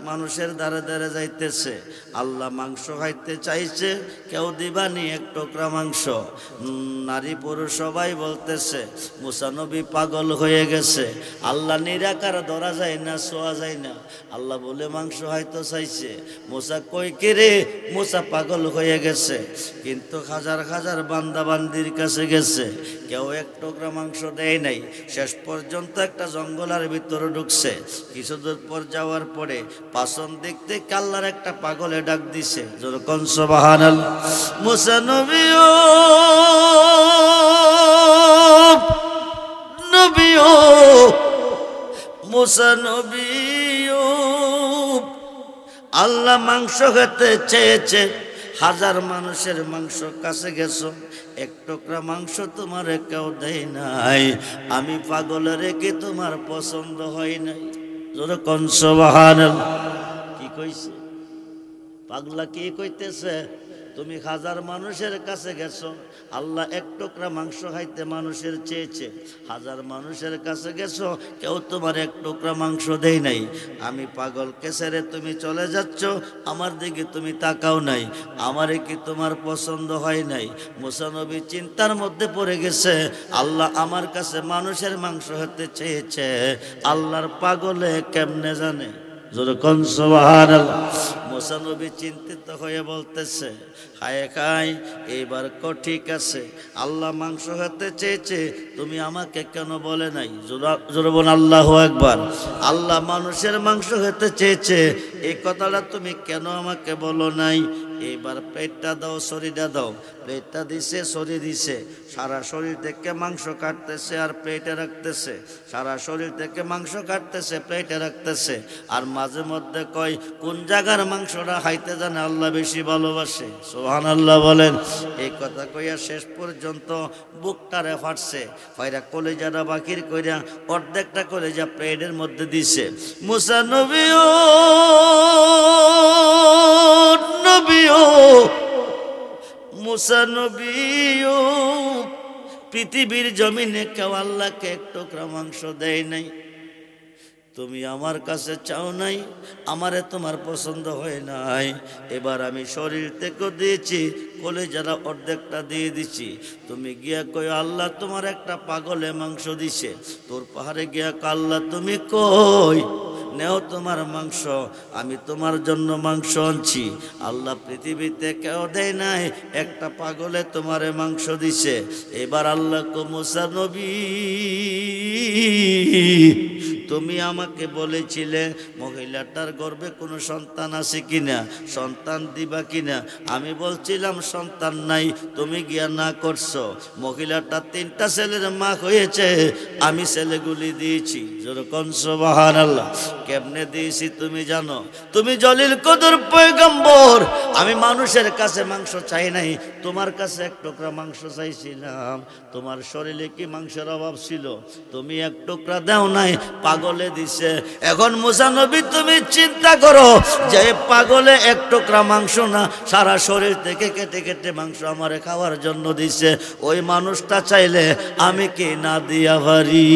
মানুষের দ্বারে দ্বারে যাইতেছে। আল্লাহ মাংস খাইতে চাইছে, কেউ দিবানি এক টুকরা মাংস। নারী পুরুষ সবাই বলতেছে মুসা নবী পাগল হয়ে গেছে, আল্লাহ নিরাকার ধরা যায় না, ছোঁয়া যায় না। আল্লাহ বলে মাংস হয়তো চাইছে। মুসা কই কে রে? মুসা পাগল হয়ে গেছে। কিন্তু হাজার হাজার বান্দা বান্দির কাছে গেছে, কেউ এক টুকরা মাংস দেয় নাই। শেষ পর্যন্ত একটা জঙ্গলের ভিতরে ঢুকছে। কিছুদূর পর যাওয়ার পরে পাছন দেখতে আল্লাহর একটা পাগলে ডাক দিছে, যেরকম সুবহানাল্লাহ। মুসা নবীও, নবীও, মুসা নবীও, আল্লাহ মাংস খেতে চেয়েছে, হাজার মানুষের মাংস কাছে গেছো, এক টুকরা মাংস তোমার কেউ দেয় নাই। আমি পাগল রেখে তোমার পছন্দ হয় নাই। যেরকম সুবহানাল্লাহ। কি কইছে পাগলা? কি কইতেছে? তুমি হাজার মানুষের কাছে গেছো, আল্লাহ এক টুকরা মাংস খাইতে মানুষের চেয়েছে, হাজার মানুষের কাছে গেছো, কেউ তোমার এক টুকরা মাংস দেয় নাই। আমি পাগলকে ছেড়ে তুমি চলে যাচ্ছ, আমার দিকে তুমি তাকাও নাই, আমারে কি তোমার পছন্দ হয় নাই? মুসা নবী চিন্তার মধ্যে পড়ে গেছে, আল্লাহ আমার কাছে মানুষের মাংস হতে চেয়েছে, আল্লাহর পাগলে কেমনে জানে? যেরকম সুবহানাল্লাহ। মুসা নবী চিন্তিত হয়ে বলতেছে, হায় খায় এইবার ঠিক আছে, আল্লাহ মাংস হতে চেয়েছে, তুমি আমাকে কেন বলে নাই? জোরে বল আল্লাহু আকবার। আল্লাহ মানুষের মাংস হতে চেয়েছে, এই কথাটা তুমি কেন আমাকে বলো নাই? এইবার পেটটা দাও, শরীরটা দাও। পেটটা দিছে, শরীর দিছে, সারা শরীর থেকে মাংস কাটতেছে আর পেটে রাখতেছে, সারা শরীর থেকে মাংস কাটতেছে পেটে রাখতেছে। আর মাঝে মধ্যে কয় কোন জায়গার মাংসটা খাইতে জানে আল্লাহ বেশি ভালোবাসে। সুবহানাল্লাহ বলেন। এই কথা কইয়া শেষ পর্যন্ত বুকটারে ফাটছে, ফাইরা কলেজাটা বাকির কইরা অর্ধেকটা কলেজা পেটের মধ্যে দিছে। মুসা নবীও, নবীও, মুসা নবীও, পৃথিবীর জমিনে কেউ আল্লাহকে এক টুকরা মাংস দেয় নাই। তুমি আমার কাছে চাও নাই, আমারে তোমার পছন্দ হয় নাই। এবার আমি শরীর থেকে দিয়েছি, কলেজারা অর্ধেকটা দিয়ে দিছি। তুমি গিয়া কই আল্লাহ তোমার একটা পাগলে মাংস দিছে। তোর পাহাড়ে গিয়া আল্লাহ তুমি কই নেও তোমার মাংস, আমি তোমার জন্য মাংস আনছি। আল্লাহ পৃথিবীতে কেউ দেয় নাই, একটা পাগলে তোমারে মাংস দিছে। এবার আল্লাহ কো মুসা নবী, তুমি আমাকে বলেছিলে মহিলাটার গর্ভে কোনো সন্তান আছে কিনা, সন্তান দিবা কিনা। আমি বলছিলাম সন্তান নাই, তুমি গিয়া না করছো। মহিলাটা 3টা ছেলের মা হয়েছে, আমি ছেলেগুলি দিয়েছি। যেরকম সুবহানাল্লাহ। কেমনে দিয়েছি তুমি জানো? তুমি জলিল কদর পয়গম্বর, আমি মানুষের কাছে মাংস চাই নাই, তোমার কাছে এক টুকরা মাংস চাইছিলাম। তোমার শরীরে কি মাংসের অভাব ছিল? তুমি এক টুকরা দাও নাই, পাগলে দিছে। এখন মুসা নবী তুমি চিন্তা করো যে পাগলে এক টুকরা মাংস না, সারা শরীর থেকে কেটে কেটে মাংস আমারে খাওয়ার জন্য দিছে। ওই মানুষটা চাইলে আমি কি না দিয়া পারি?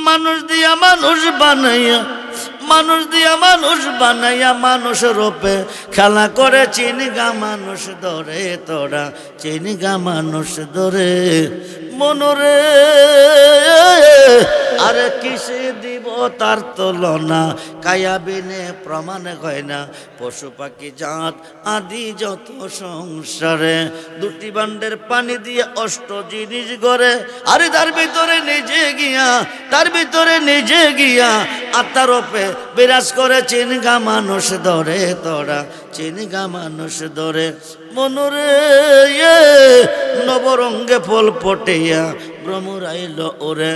মানুষ দিয়া মানুষ বানাইয়া, মানুষ দিয়া মানুষ বানাইয়া মানুষ রূপে খেলা করে চিনগা মানুষ ধরে তোরা চিনগা মানুষ ধরে মনরে আরে কিসে দিব তার তুলনা কায়া বিনে প্রমাণ হয় না পশু পাখি জাত আদি যত সংসারে দুটি বান্ডের পানি দিয়ে অষ্ট জিনিস গড়ে আরে তার ভিতরে নিজে গিয়া আত্মার ওপে বিরাজ করে চিনগা মানুষ ধরে তোরা চিনগা মানুষ ধরে মনরে নবরঙ্গে ফল ফটিয়া ভ্রমর আইল ওরে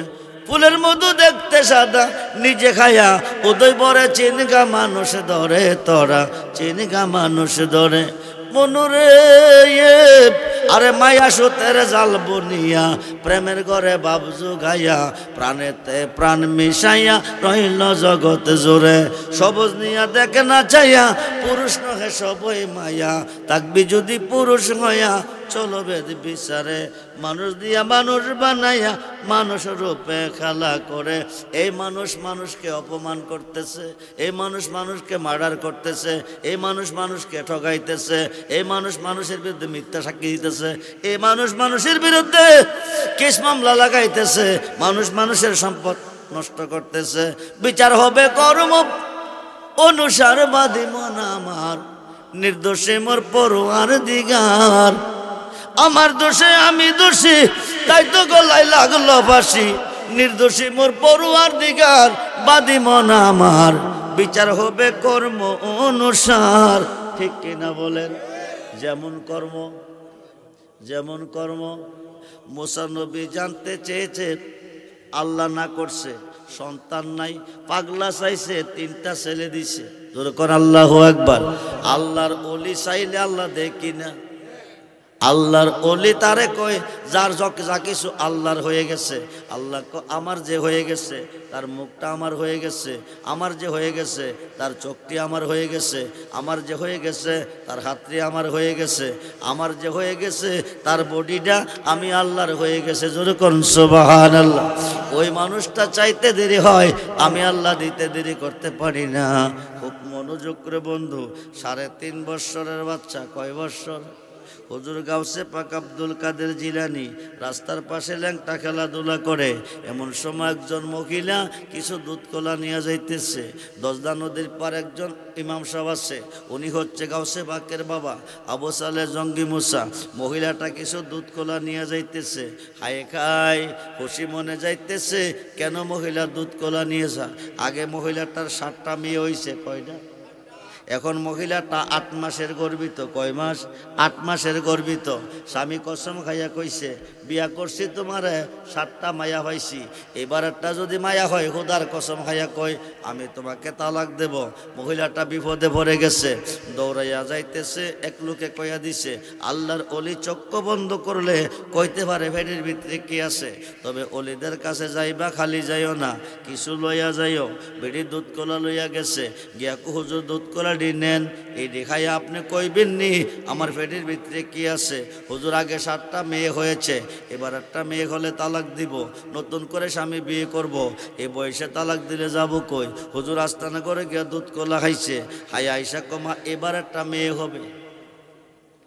ফুলের মধু দেখতে সাদা নিজে খায়া উদয় বরে চিনগা মানুষ ধরে তোরা চিনগা মানুষ ধরে মনরে আরে মায়া সুতের জাল বনিয়া প্রেমের ঘরে বাবজু গাইয়া প্রাণেতে প্রাণ মিশাইয়া রইল জগৎ জোরে সবুজ নিয়া দেখে না চাইয়া পুরুষ নহে সবই মায়া থাকবি যদি পুরুষ হইয়া চলো বেদ বিচারে মানুষ দিয়া মানুষ বানাইয়া মানুষ রূপে খেলা করে এই মানুষ মানুষকে অপমান করতেছে এই মানুষ মানুষকে মার্ডার করতেছে এই মানুষ মানুষকে ঠগাইতেছে এই মানুষ মানুষের বিরুদ্ধে মিথ্যা সাক্ষী দিতেছে এই মানুষ মানুষের বিরুদ্ধে কেস মামলা লাগাইতেছে মানুষ মানুষের সম্পদ নষ্ট করতেছে বিচার হবে কর্ম অনুসার বাদী মন আমার নির্দোষে মোর পরোয়ার দিগার আমার দোষে আমি দোষী তাই তো গলায় লাগলো ফাঁসি নির্দোষী মোর পরোয়ার দিগার বাদী মন আমার বিচার হবে কর্ম অনুসার ঠিক কিনা বলেন যেমন কর্ম মুসা নবী জানতে চেয়েছে আল্লাহ না করছে সন্তান নাই পাগলা চাইছে 3টা ছেলে দিছে যখন আল্লাহু আকবার আল্লাহর ওলি চাইলে আল্লাহ দেখি না আল্লাহর ওলি তারে কয় যার যা কিছু আল্লাহর হয়ে গেছে আল্লাহ আমার যে হয়ে গেছে তার মুখটা আমার হয়ে গেছে আমার যে হয়ে গেছে তার চোখটি আমার হয়ে গেছে আমার যে হয়ে গেছে তার হাতটি আমার হয়ে গেছে আমার যে হয়ে গেছে তার বডিটা আমি আল্লাহর হয়ে গেছে জোরে কোন সুবহানাল্লাহ ওই মানুষটা চাইতে দেরি হয় আমি আল্লাহ দিতে দেরি করতে পারি না খুব মনোযোগ করে বন্ধু 3.5 বছরের বাচ্চা কয় বছর হুজুর গাউসে পাক আব্দুল কাদের জিলানী রাস্তার পাশে ল্যাংটা খেলাধুলা করে এমন সময় একজন মহিলা কিছু দুধ কলা নিয়ে যাইতেছে 10 নদীর পার একজন ইমাম সাহেব আছে উনি হচ্ছে গাউসে পাকের বাবা আবু সালেহ জঙ্গি মুসা মহিলাটা কিছু দুধ কলা নিয়ে যাইতেছে হায় খায় খুশি মনে যাইতেছে কেন মহিলা দুধ কলা নিয়ে যা আগে মহিলাটার 7টা মেয়ে হইছে কয়টা এখন মহিলাটা 8 মাসের গর্ভিত কয় মাস 8 মাসের গর্ভিত স্বামী কসম খাইয়া কইছে বিয়া করছি তোমারে 7টা মায়া পাইছি এবার একটা যদি মায়া হয় খোদার কসম খাইয়া কয় আমি তোমাকে তালাক দেব মহিলাটা বিপদে পড়ে গেছে দৌড়াইয়া যাইতেছে এক লোকে কইয়া দিছে আল্লাহর ওলি চক্ষু বন্ধ করলে কইতে পারে ভেড়ির ভিতরে কি আছে তবে ওলিদের কাছে যাইবা খালি যাইও না কিছু লইয়া যাইও বেড়ি দুধ কলা লইয়া গেছে গিয়া হুজুর দুধ কলা নেন এই দেখাইয়া আপনি কইবেন নি আমার পেটের ভিতরে কি আছে হুজুর আগে 7টা মেয়ে হয়েছে এবার একটা মেয়ে হলে তালাক দিব নতুন করে স্বামী বিয়ে করব এই বয়সে তালাক দিলে যাব কই হুজুর আস্তানা করে গিয়া দুধ কলা খাইছে হাই আইসা কমা এবার একটা মেয়ে হবে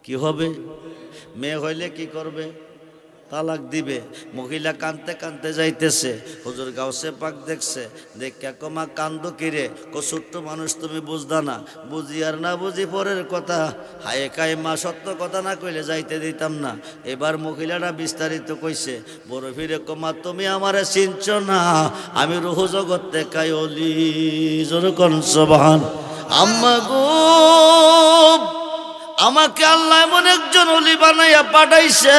কি হবে মেয়ে হইলে কি করবে তালাক দিবে মহিলা কানতে কানতে যাইতেছে হুজুর গাউসে পাক দেখছে দেখা কমা কান্দো কিরে ছোট্ট মানুষ তুমি বুঝদা না বুঝি আর না বুঝি পরের কথা হায় কায় মা সত্য কথা না কইলে যাইতে দিতাম না এবার মহিলাটা বিস্তারিত কইছে বড় ফিরে কমা তুমি আমারে চিনছ না আমি রুহ জগৎ দেখাই অলি জোরে কোন সুবহান আম্মা গো আমাকে আল্লাহ এমন একজন ওলি বানাইয়া পাঠাইছে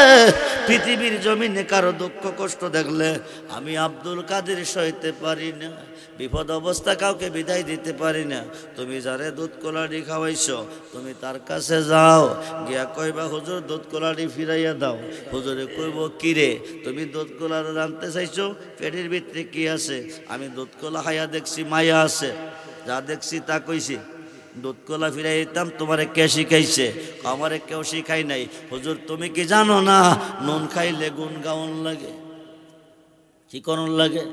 পৃথিবীর জমিনে কারো দুঃখ কষ্ট দেখলে আমি আব্দুল কাদের সইতে পারি না বিপদ অবস্থা কাউকে বিদায় দিতে পারি না তুমি যারে দুধ কলাড়ি খাওয়াইছো তুমি তার কাছে যাও গিয়া কইবা হুজুর দুধ কলাড়ি ফিরাইয়া দাও হুজুরে কইব কিরে তুমি দুধ কলা জানতে চাইছো পেটের ভিতরে কি আছে আমি দুধ কলা খাইয়া দেখছি মায়া আছে যা দেখছি তা কইছি দুধ কলা ফিরাই দিতাম তোমারে কে শিখাইছে আমারে কেউ শিখাই নাই হুজুর তুমি কি জানো না নুন খাইলে গুণ গাউন লাগে কি করণ লাগে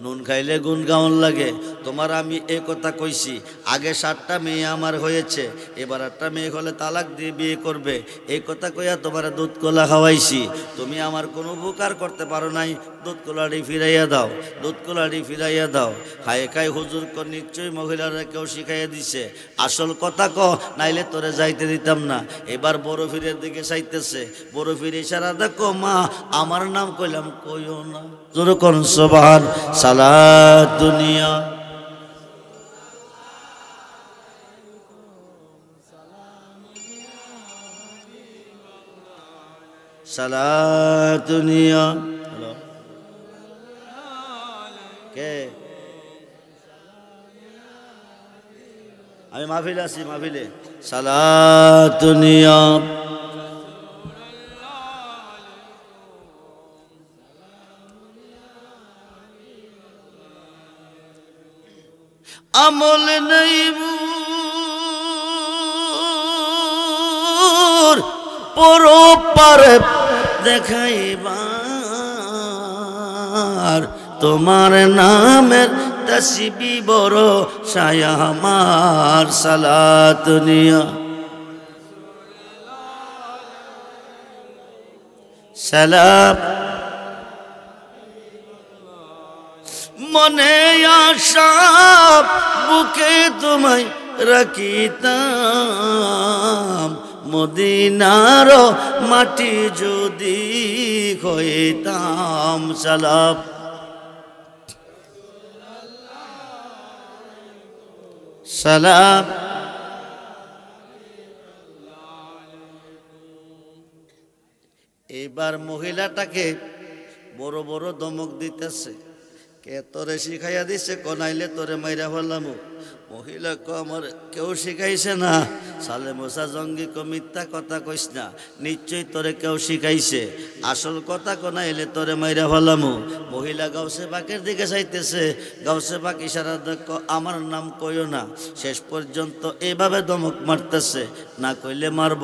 নুন খাইলে গুণ গাওন লাগে। তোমার আমি এই কথা কইছি, আগে 7টা মেয়ে আমার হয়েছে, এবার 8টা মেয়ে হলে তালাক দিয়ে বিয়ে করবে, এই কথা কইয়া তোমার দুধ কলা খাওয়াইছি। তুমি আমার কোনো উপকার করতে পারো নাই, দুধ কলাটি ফিরাইয়া দাও, দুধ কলাটি ফিরাইয়া দাও। হায় খাই হুজুর ক নিশ্চয়ই মহিলারা কেউ শিখাইয়া দিছে, আসল কথা ক, নাইলে তোরে যাইতে দিতাম না। এবার বড় ফিরের দিকে চাইতেছে, বড় ফিরে ইশারা দেখো, মা আমার নাম কইলাম কইও না। জোরে কোন সুবহান। সালাত দুনিয়া সালাত দুনিয়া। হ্যালো কে? আমি মাহফিলে আছি, মাহফিলে। সালাত দুনিয়া আমল নাই মোর পরপার দেখাইবার, তোমার নামের তসবি বড় সায়া আমার। সালাত দুনিয়া সালাম মনে আশা বুকে তোমায় রাখিতাম, মদিনার মাটি যদি হইতাম। সালাম সালাম এবার মহিলাটাকে বড় বড় ধমক দিতেছে, কে তোরে শিখাইয়া দিছে, কনাইলে তোরে মাইরা ফেললাম। মহিলা ক আমার কেউ শিখাইছে না। সালে মোসা জঙ্গি ক মিথ্যা কথা কইস না, নিশ্চয়ই তোরে কেউ শিখাইছে, আসল কথা কনাইলে তোরে মাইরা ফেললাম। মহিলা গাউসে পাকের দিকে চাইতেছে, গাউসে পাক ইশারা দেখো আমার নাম কইও না। শেষ পর্যন্ত এইভাবে ধমক মারতেছে, না কইলে মারব।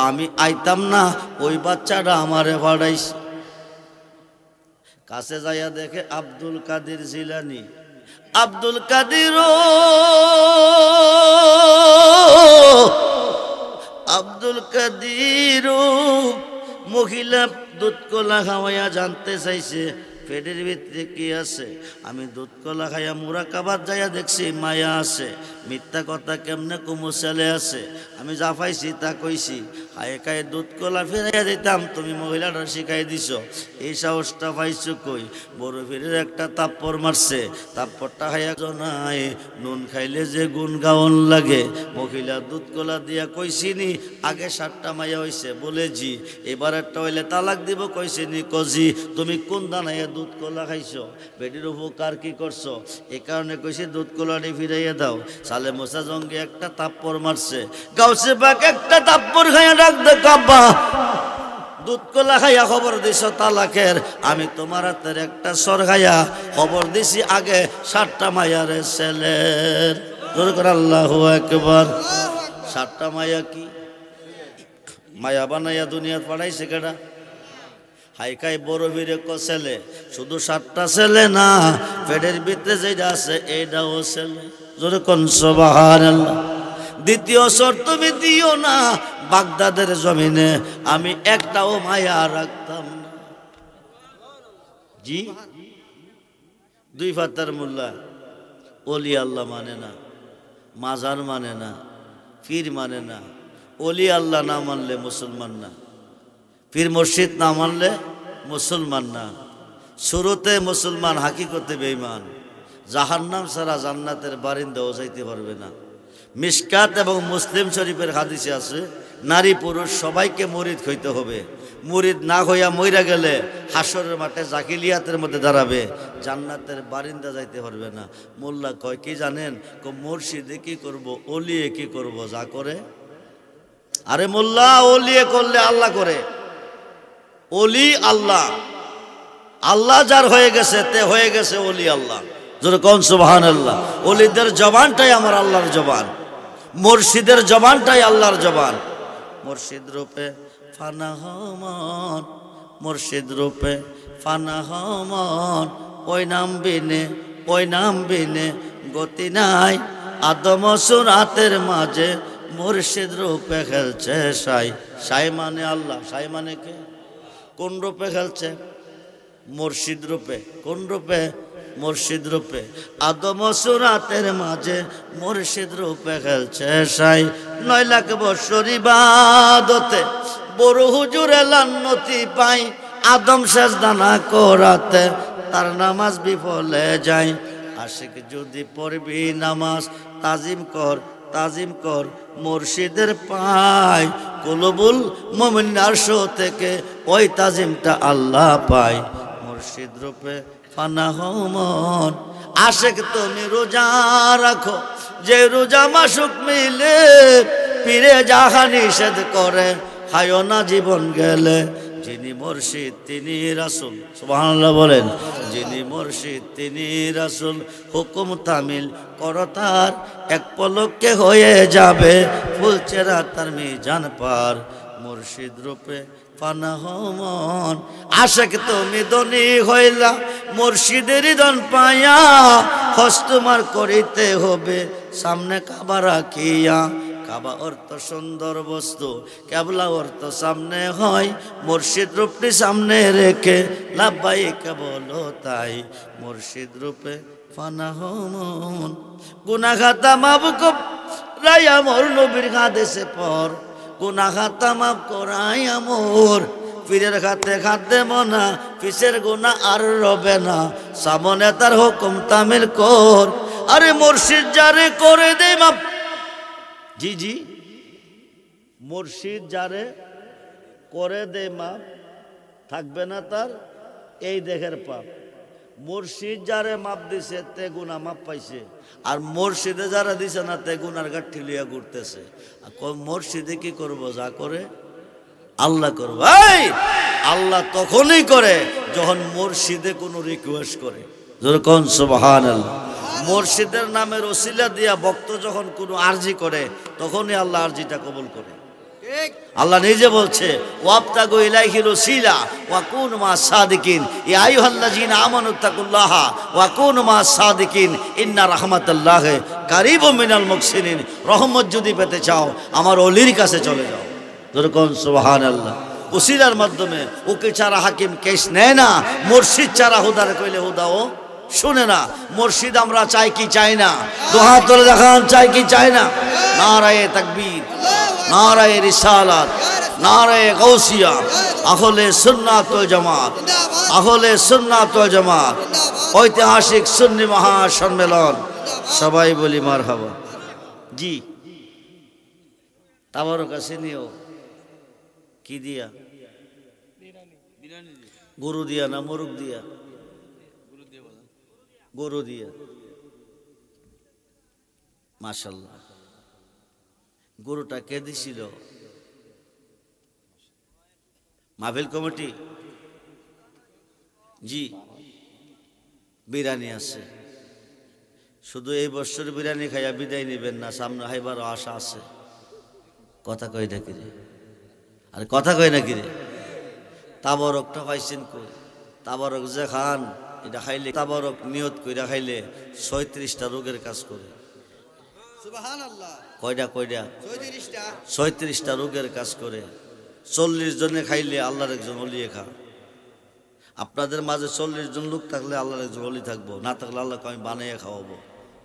আমি আইতাম না, ওই বাচ্চাটা আমারে ভাড়াইছে। কাছে যাইয়া দেখে আব্দুল কাদের জিলানি। আব্দুল কাদের আব্দুল কাদের মহিলা দুধ কলা খাওয়াইয়া জানতে চাইছে পেটের ভিতরে কি আছে। আমি দুধ কলা খাইয়া মুরাকাবাদ যাইয়া দেখছি মায়া আছে, মিথ্যা কথা কেমনে কুমু ছেলে আছে। আমি যা পাইছি তা কইছি, খায়ে খায়ে দুধ কলা ফিরাইয়া দিতাম, তুমি মহিলাটা শিখাই দিছ, এই সাহসটা পাইছো কই? বড় ফিরের একটা তাপ্পর মারছে, তাপ্পরটা খাইয়া জনায় নুন খাইলে যে গুণ গাওন লাগে। মহিলা দুধ কলা দিয়া কইছিনি, আগে 7টা মাইয়া হইছে বলে জি, এবার একটা হইলে তালাক দিব কইছিনি কজি। তুমি কোন দানাইয়া দুধ কলা খাইছো, বেটির উপকার কি করছো, এ কারণে কইছে দুধ কলাটি ফিরাইয়া দাও। সালে মোসা জঙ্গি একটা তাপ্পর মারছে, গাউসে পাক একটা তাপ্পর খাইয়া ডাক দে, কাব্বা দুধ কলা খাইয়া খবর দিছ তালাকের, আমি তোমার হাতের একটা সর খাইয়া খবর দিছি আগে 7টা মায়ার ছেলের। আল্লাহু আকবার। 7টা মায়া কি মায়া বানাইয়া দুনিয়াত পাঠাইছে কেডা? হাইকাই বড় বীরে ক ছেলে, শুধু 7টা ছেলে না, পেটের ভিতরে যেটা আছে এইটাও ছেলে। জোরে কোন সুবহানাল্লাহ। দ্বিতীয় শর্ত তুমি দিও না, বাগদাদের জমিনে আমি একটাও মায়া রাখতাম না। জি 2 ফাতার মোল্লা ওলি আল্লাহ মানে না, মাজার মানে না, পীর মানে না। ওলি আল্লাহ না মানলে মুসলমান না, পীর মসজিদ না মানলে মুসলমান না। শুরুতে মুসলমান, হাকিকতে বেঈমান। জাহান্নাম ছাড়া জান্নাতের বারিন্দাও যাইতে পারবে না। মিশকাত এবং মুসলিম শরীফের হাদিসে আছে, নারী পুরুষ সবাইকে মুরিদ হইতে হবে। মুরিদ না হইয়া মইরা গেলে হাসরের মাঠে জাকিলিয়াতের মধ্যে দাঁড়াবে, জান্নাতের বারিন্দা যাইতে পারবে না। মোল্লা কয় কি জানেন? মুর্শিদে কি করব, ওলিয়ে কি করব, যা করে। আরে মোল্লা, ওলিয়ে করলে আল্লাহ করে, ওলি আল্লাহ। আল্লাহ যার হয়ে গেছে তে হয়ে গেছে ওলি আল্লাহ। জোরে কোন সুবহানাল্লাহ। ওলিদের জবানটাই আমার আল্লাহর জবান, মুর্শিদের জবানটাই আল্লাহর জবান। মুর্শিদ রূপে ফানা হমন, মুর্শিদ রূপে ফানা হমন, ওই নাম বিনে গতি নাই। আদম সুরাতের মাঝে মুর্শিদ রূপে খেলছে সাই। সাই মানে আল্লাহ, সাই মানে কে? কোন রূপে খেলছে? মুর্শিদ রূপে। কোন রূপে? মুর্শিদ রূপে। আদম সুরাতের মাঝে মুর্শিদ রূপে খেলছে সাই। 9 লাখ বছর ইবাদতে বড় হুজুরে লান্নতি পাই। আদম সেজদা না করাতে তার নামাজ বিফলে যায়। আশিক যদি পড়বি নামাজ তাজিম কর মুর্শিদের পায়। কুলুবুল মুমিন আরশ থেকে ওই তাজিমটা আল্লাহ পায়। মুর্শিদ রূপে ফানা হও মন। আশিক তুমি রোজা রাখো, যে রোজা মাসুক মিলে পীরে যাহা নিষেধ করে হায়ো না জীবন গেলে। যিনি মুর্শিদ তিনি রাসূল, সুবহানাল্লাহ বলেন। যিনি মুর্শিদ তিনি রাসূল, হুকুম তামিল করো তার, এক পলকে হয়ে যাবে ফুলচেরা তার মিজান পার। মুর্শিদ রূপে ফানা হও মন। আশিক তুমি ধনী হইলা মুর্শিদের দন পায়া। হস্ত তোমার করিতে হবে সামনে কাবা রাখিয়া। কাবা অর্থ সুন্দর বস্তু, কেবলা অর্থ সামনে হয়। মুর্শিদ রূপটি সামনে রেখে লাব্বাইক বলো তাই। মুর্শিদ রূপে ফানা হও মন। গুনাহ খাতা মাফ করাই আমর নবীর হাদিসে পর। গুনাহ খাতা মাফ করাই আমর। পীরের খাতে খাতে মনা পিসের গুনাহ আর রবে না। সামনে তার হুকুম তামিল কর। আরে মুর্শিদ যারে করে দে মাফ। জি মুর্শিদ যারে করে দে মাপ, থাকবে না তার এই দেহের পাপ। মুর্শিদ যারে মাপ দিছে তে গুনাহ মাপ পাইছে, আর মুর্শিদে যারা দিছে না তে গুনার গাঠি লিয়া ঘুরতেছে। মুর্শিদে কি করবো? যা করে আল্লাহ করবো। আল্লাহ তখনই করে যখন মুর্শিদে কোনো রিকোয়েস্ট করে। যেরকম সুবহানাল্লাহ। মুর্শিদের নামের ওসিলা দিয়া ভক্ত যখন কোনো আরজি করে তখনই আল্লাহ আরজিটা কবুল করে। আল্লাহ নিজে বলছে, ওয়াবতাগু ইলাইহির ওসিলা ওয়া কুনু মাস সাদিকিন। ইয়া আইয়ুহাল্লাযীনা আমানু তাকুল্লাহা ওয়া কুনু মাস সাদিকিন ইন্না রাহমাতাল্লাহি কারীবুম মিনাল মুহসিনিন। রহমত যদি পেতে চাও আমার ওলির কাছে চলে যাও। যেরকম সুবহানাল্লাহ। ওসিলার মাধ্যমে ওকে ছাড়া হাকিম কেস নেয় না। মুর্শিদ ছাড়া হুদারে কইলে হুদাও শুনে না। মুর্শিদ আমরা চাই কি চাই না? দুহাত তুলে দেখান, চাই কি চাই না? নারায়ে তাকবীর, নারায়ে রিসালাত, নারায়ে গাউসিয়া। আহলে সুন্নাত ওয়াল জামাত, আহলে সুন্নাত ওয়াল জামাত। ঐতিহাসিক সুন্নি মহাসম্মেলন। সবাই বলি মারহাবা। জি তাবারক আছে নিও। কি দিয়া? গরু দিয়া না মোরগ দিয়া? গরু দিয়া। মাশাআল্লাহ। গরুটা কে দিছিল? মাহফিল কমিটি। জি বিরিয়ানি আছে। শুধু এই বছর বিরিয়ানি খাইয়া বিদায় নেবেন না, সামনে হাইবারও আশা আছে। কথা কই নাকি রে? আরে কথা কই নাকি রে? তাবরকটা পাইছেন কই? তাবরক যে খান এটা খাইলে, তাবরক নিয়ত কইরা খাইলে 36টা রোগের কাজ করে। সুবহানাল্লাহ। কয়টা? 36টা রোগের কাজ করে। 40 জনে খাইলে আল্লাহর একজন ওলিয়ে খা। আপনাদের মাঝে 40 জন লোক থাকলে আল্লাহর একজন ওলি থাকবো, না থাকলে আল্লাহকে আমি বানিয়ে খাওয়াবো।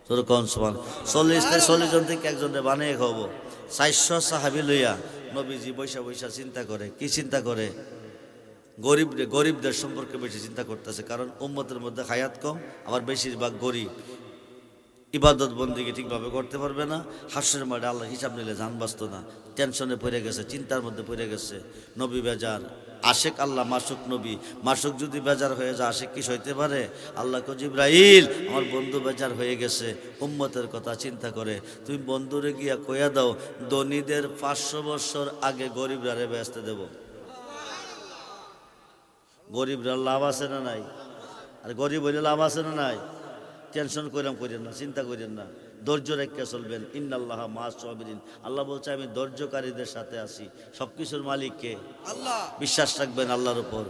তোর কোন সুবহান। 40 জন থেকে একজনে বানিয়ে খাওয়াবো। 400 সাহাবী লইয়া নবীজি বৈশা বৈশা চিন্তা করে। কি চিন্তা করে? গরিবদের সম্পর্কে বেশি চিন্তা করতেছে। কারণ উম্মতের মধ্যে হায়াত কম, আবার বেশিরভাগ গরিব, ইবাদত বন্দিকে ঠিকভাবে করতে পারবে না। হাসরের মাঠে আল্লাহ হিসাব নিলে জান বাঁচত না। টেনশনে পড়ে গেছে, চিন্তার মধ্যে পড়ে গেছে। নবী বেজার, আশেক আল্লাহ মাসুক নবী। মাসুক যদি বেজার হয়ে যায় আশেক কি সইতে পারে? আল্লাহ কো জিবরাইল আমার বন্ধু বেজার হয়ে গেছে, উম্মতের কথা চিন্তা করে। তুমি বন্ধুরে গিয়া কইয়া দাও ধনীদের 500 বছর আগে গরিবরা বেহেশতে দেব। গরিবরা লাভ আছে না নাই? আর গরিব হইলে লাভ আছে না নাই? টেনশন করেন না, চিন্তা করেন না, ধৈর্য রেখে চলবেন। ইন্নাল্লাহা মা'আস সাবিরিন। আল্লাহ বলছে আমি ধৈর্যকারীদের সাথে আছি। সবকিছুর মালিক কে? আল্লাহ। বিশ্বাস রাখবেন আল্লাহর উপর।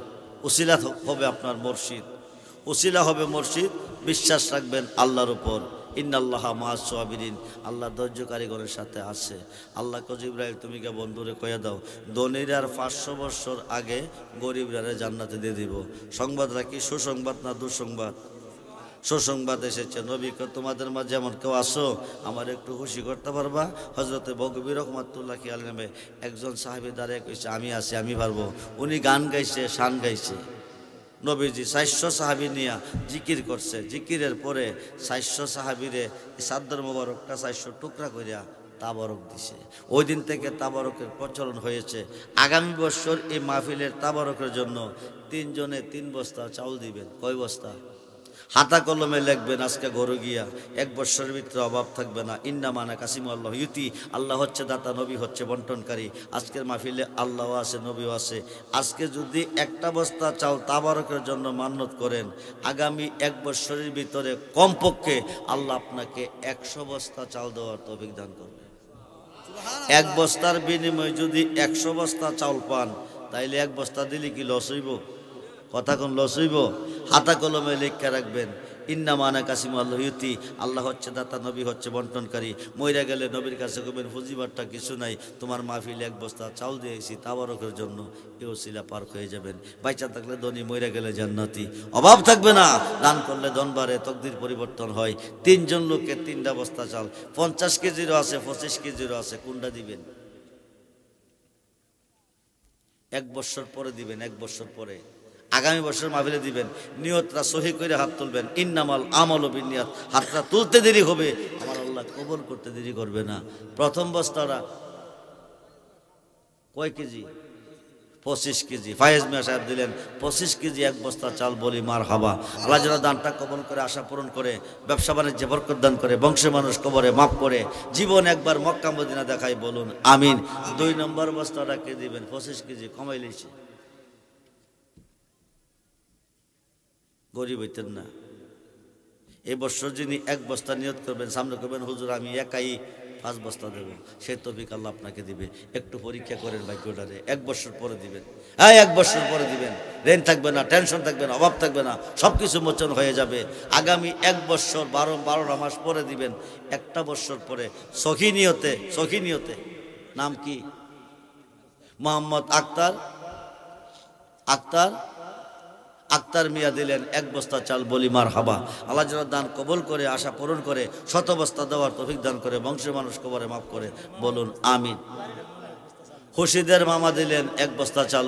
উসিলা হবে আপনার মুর্শিদ। উসিলা হবে মসজিদ, বিশ্বাস রাখবেন আল্লাহর উপর। ইন্নাল্লাহা মা'আস সাবিরিন, আল্লাহ ধৈর্যকারীগণের সাথে আছে। আল্লাহ কয় জিবরাইল তুমি কে বন্ধুরে কয়ে দাও ধনীরার 500 বছর আগে গরিবরারে জান্নাতে দিয়ে দিব। সংবাদ রাখি, সুসংবাদ না দুঃসংবাদ? সুসংবাদ এসেছে। নবী কয় তোমাদের মাঝে যেমন কেউ আসো আমার একটু খুশি করতে পারবা? হযরতে বগবী রহমাতুল্লাহ আলাইহি নামে একজন সাহাবী দাঁড়িয়ে কইছে আমি আছি, আমি পারবো। উনি গান গাইছে, শান গাইছে। নবীজি 400 সাহাবী নিয়া জিকির করছে। জিকিরের পরে 400 সাহাবীরে চাদর মোবারকটা 400 টুকরা করিয়া তাবারক দিছে। ওই দিন থেকে তাবারকের প্রচলন হয়েছে। আগামী বছর এই মাহফিলের তাবারকের জন্য 3 জনে 3 বস্তা চাউল দিবেন। কয় বস্তা? হাতা কলমে লিখবেন আজকে ঘরে গিয়া, 1 বছরের ভিতরে অভাব থাকবে না। ইন্নামানা কাসিমু আল্লাহ ইউতি, আল্লাহ হচ্ছে দাতা, নবী হচ্ছে বন্টনকারী। আজকের মাহফিলে আল্লাহ আছে, নবীও আছে। আজকে যদি একটা বস্তা চাউল তাবারকের জন্য মান্নত করেন, আগামী 1 বছরের ভিতরে কমপক্ষে আল্লাহ আপনাকে 100 বস্তা চাউল দেওয়ার তৌফিক দান করবে। 1 বস্তার বিনিময়ে যদি 100 বস্তা চাউল পান, তাইলে 1 বস্তা দিলে কি লস হইব? কথা কোন লস হইব? হাতা কলমে লেখা রাখবেন ইন্নামানা কাসিমু আল্লাহ ইউতি, আল্লাহ হচ্ছে দাতা, নবী হচ্ছে বন্টনকারী। মইরা গেলে নবীর কাছে কবেন ফুজিবারটা কিছু নাই, তোমার মাহফিলে 1 বস্তা চাউল দিয়েছি তাবারকের জন্য, এ ওসিলা পার হয়ে যাবেন। বাইচা থাকলে ধনী, মইরা গেলে জান্নাতি। অভাব থাকবে না, দান করলে ধন বাড়ে, তকদির পরিবর্তন হয়। 3 জন লোককে 3টা বস্তা চাল, 50 কেজিরও আছে, 25 কেজিরও আছে। কোনটা দিবেন? 1 বছর পরে দিবেন। 1 বছর পরে আগামী বছর মাহফিলে দিবেন। নিয়তরা সহি করে হাত তুলবেন। ইন্নামাল আমালু বিন্নিয়াত, হাতটা তুলতে দেরি হবে, আমার আল্লাহ কবুল করতে দেরি করবে না। প্রথম বস্তাটা কয় কেজি? 25 কেজি। ফায়েজ মিয়া সাহেব দিলেন 25 কেজি 1 বস্তা চাল। বলি মারহাবা। আল্লাহ যেন দানটা কবুল করে, আশা পূরণ করে, ব্যবসা বাণিজ্যে বরকত দান করে, বংশের মানুষ কবরে মাফ করে, জীবন একবার মক্কা মদিনা দেখাই, বলুন আমিন। 2 নম্বর বস্তাটা কে দিবেন? 25 কেজি কমাই লিছে, গরিব হইতেন না। এই বছর যিনি 1 বস্তা নিয়ত করবেন, সামনে করবেন হুজুর আমি একাই 5 বস্তা দেব, সেই তৌফিক আল্লাহ আপনাকে দিবে। একটু পরীক্ষা করেন ভাগ্যটারে। 1 বছর পরে দিবেন। হ্যাঁ, 1 বছর পরে দিবেন। ঋণ থাকবে না, টেনশন থাকবে না, অভাব থাকবে না, সব কিছু মোচন হয়ে যাবে। আগামী 1 বছর 12 মাস পরে দিবেন। 1টা বছর পরে সখী নিয়তে, সখী নিয়তে, নাম কি? মোহাম্মদ আক্তার মিয়া দিলেন 1 বস্তা চাল। বলি মারহাবা। আল্লাহ যেন দান কবুল করে, আশা পূরণ করে, 100 বস্তা দেওয়ার তৌফিক দান করে, বংশের মানুষ কবরে মাফ করে, বলুন আমিন। খুশিদের মামা দিলেন 1 বস্তা চাল।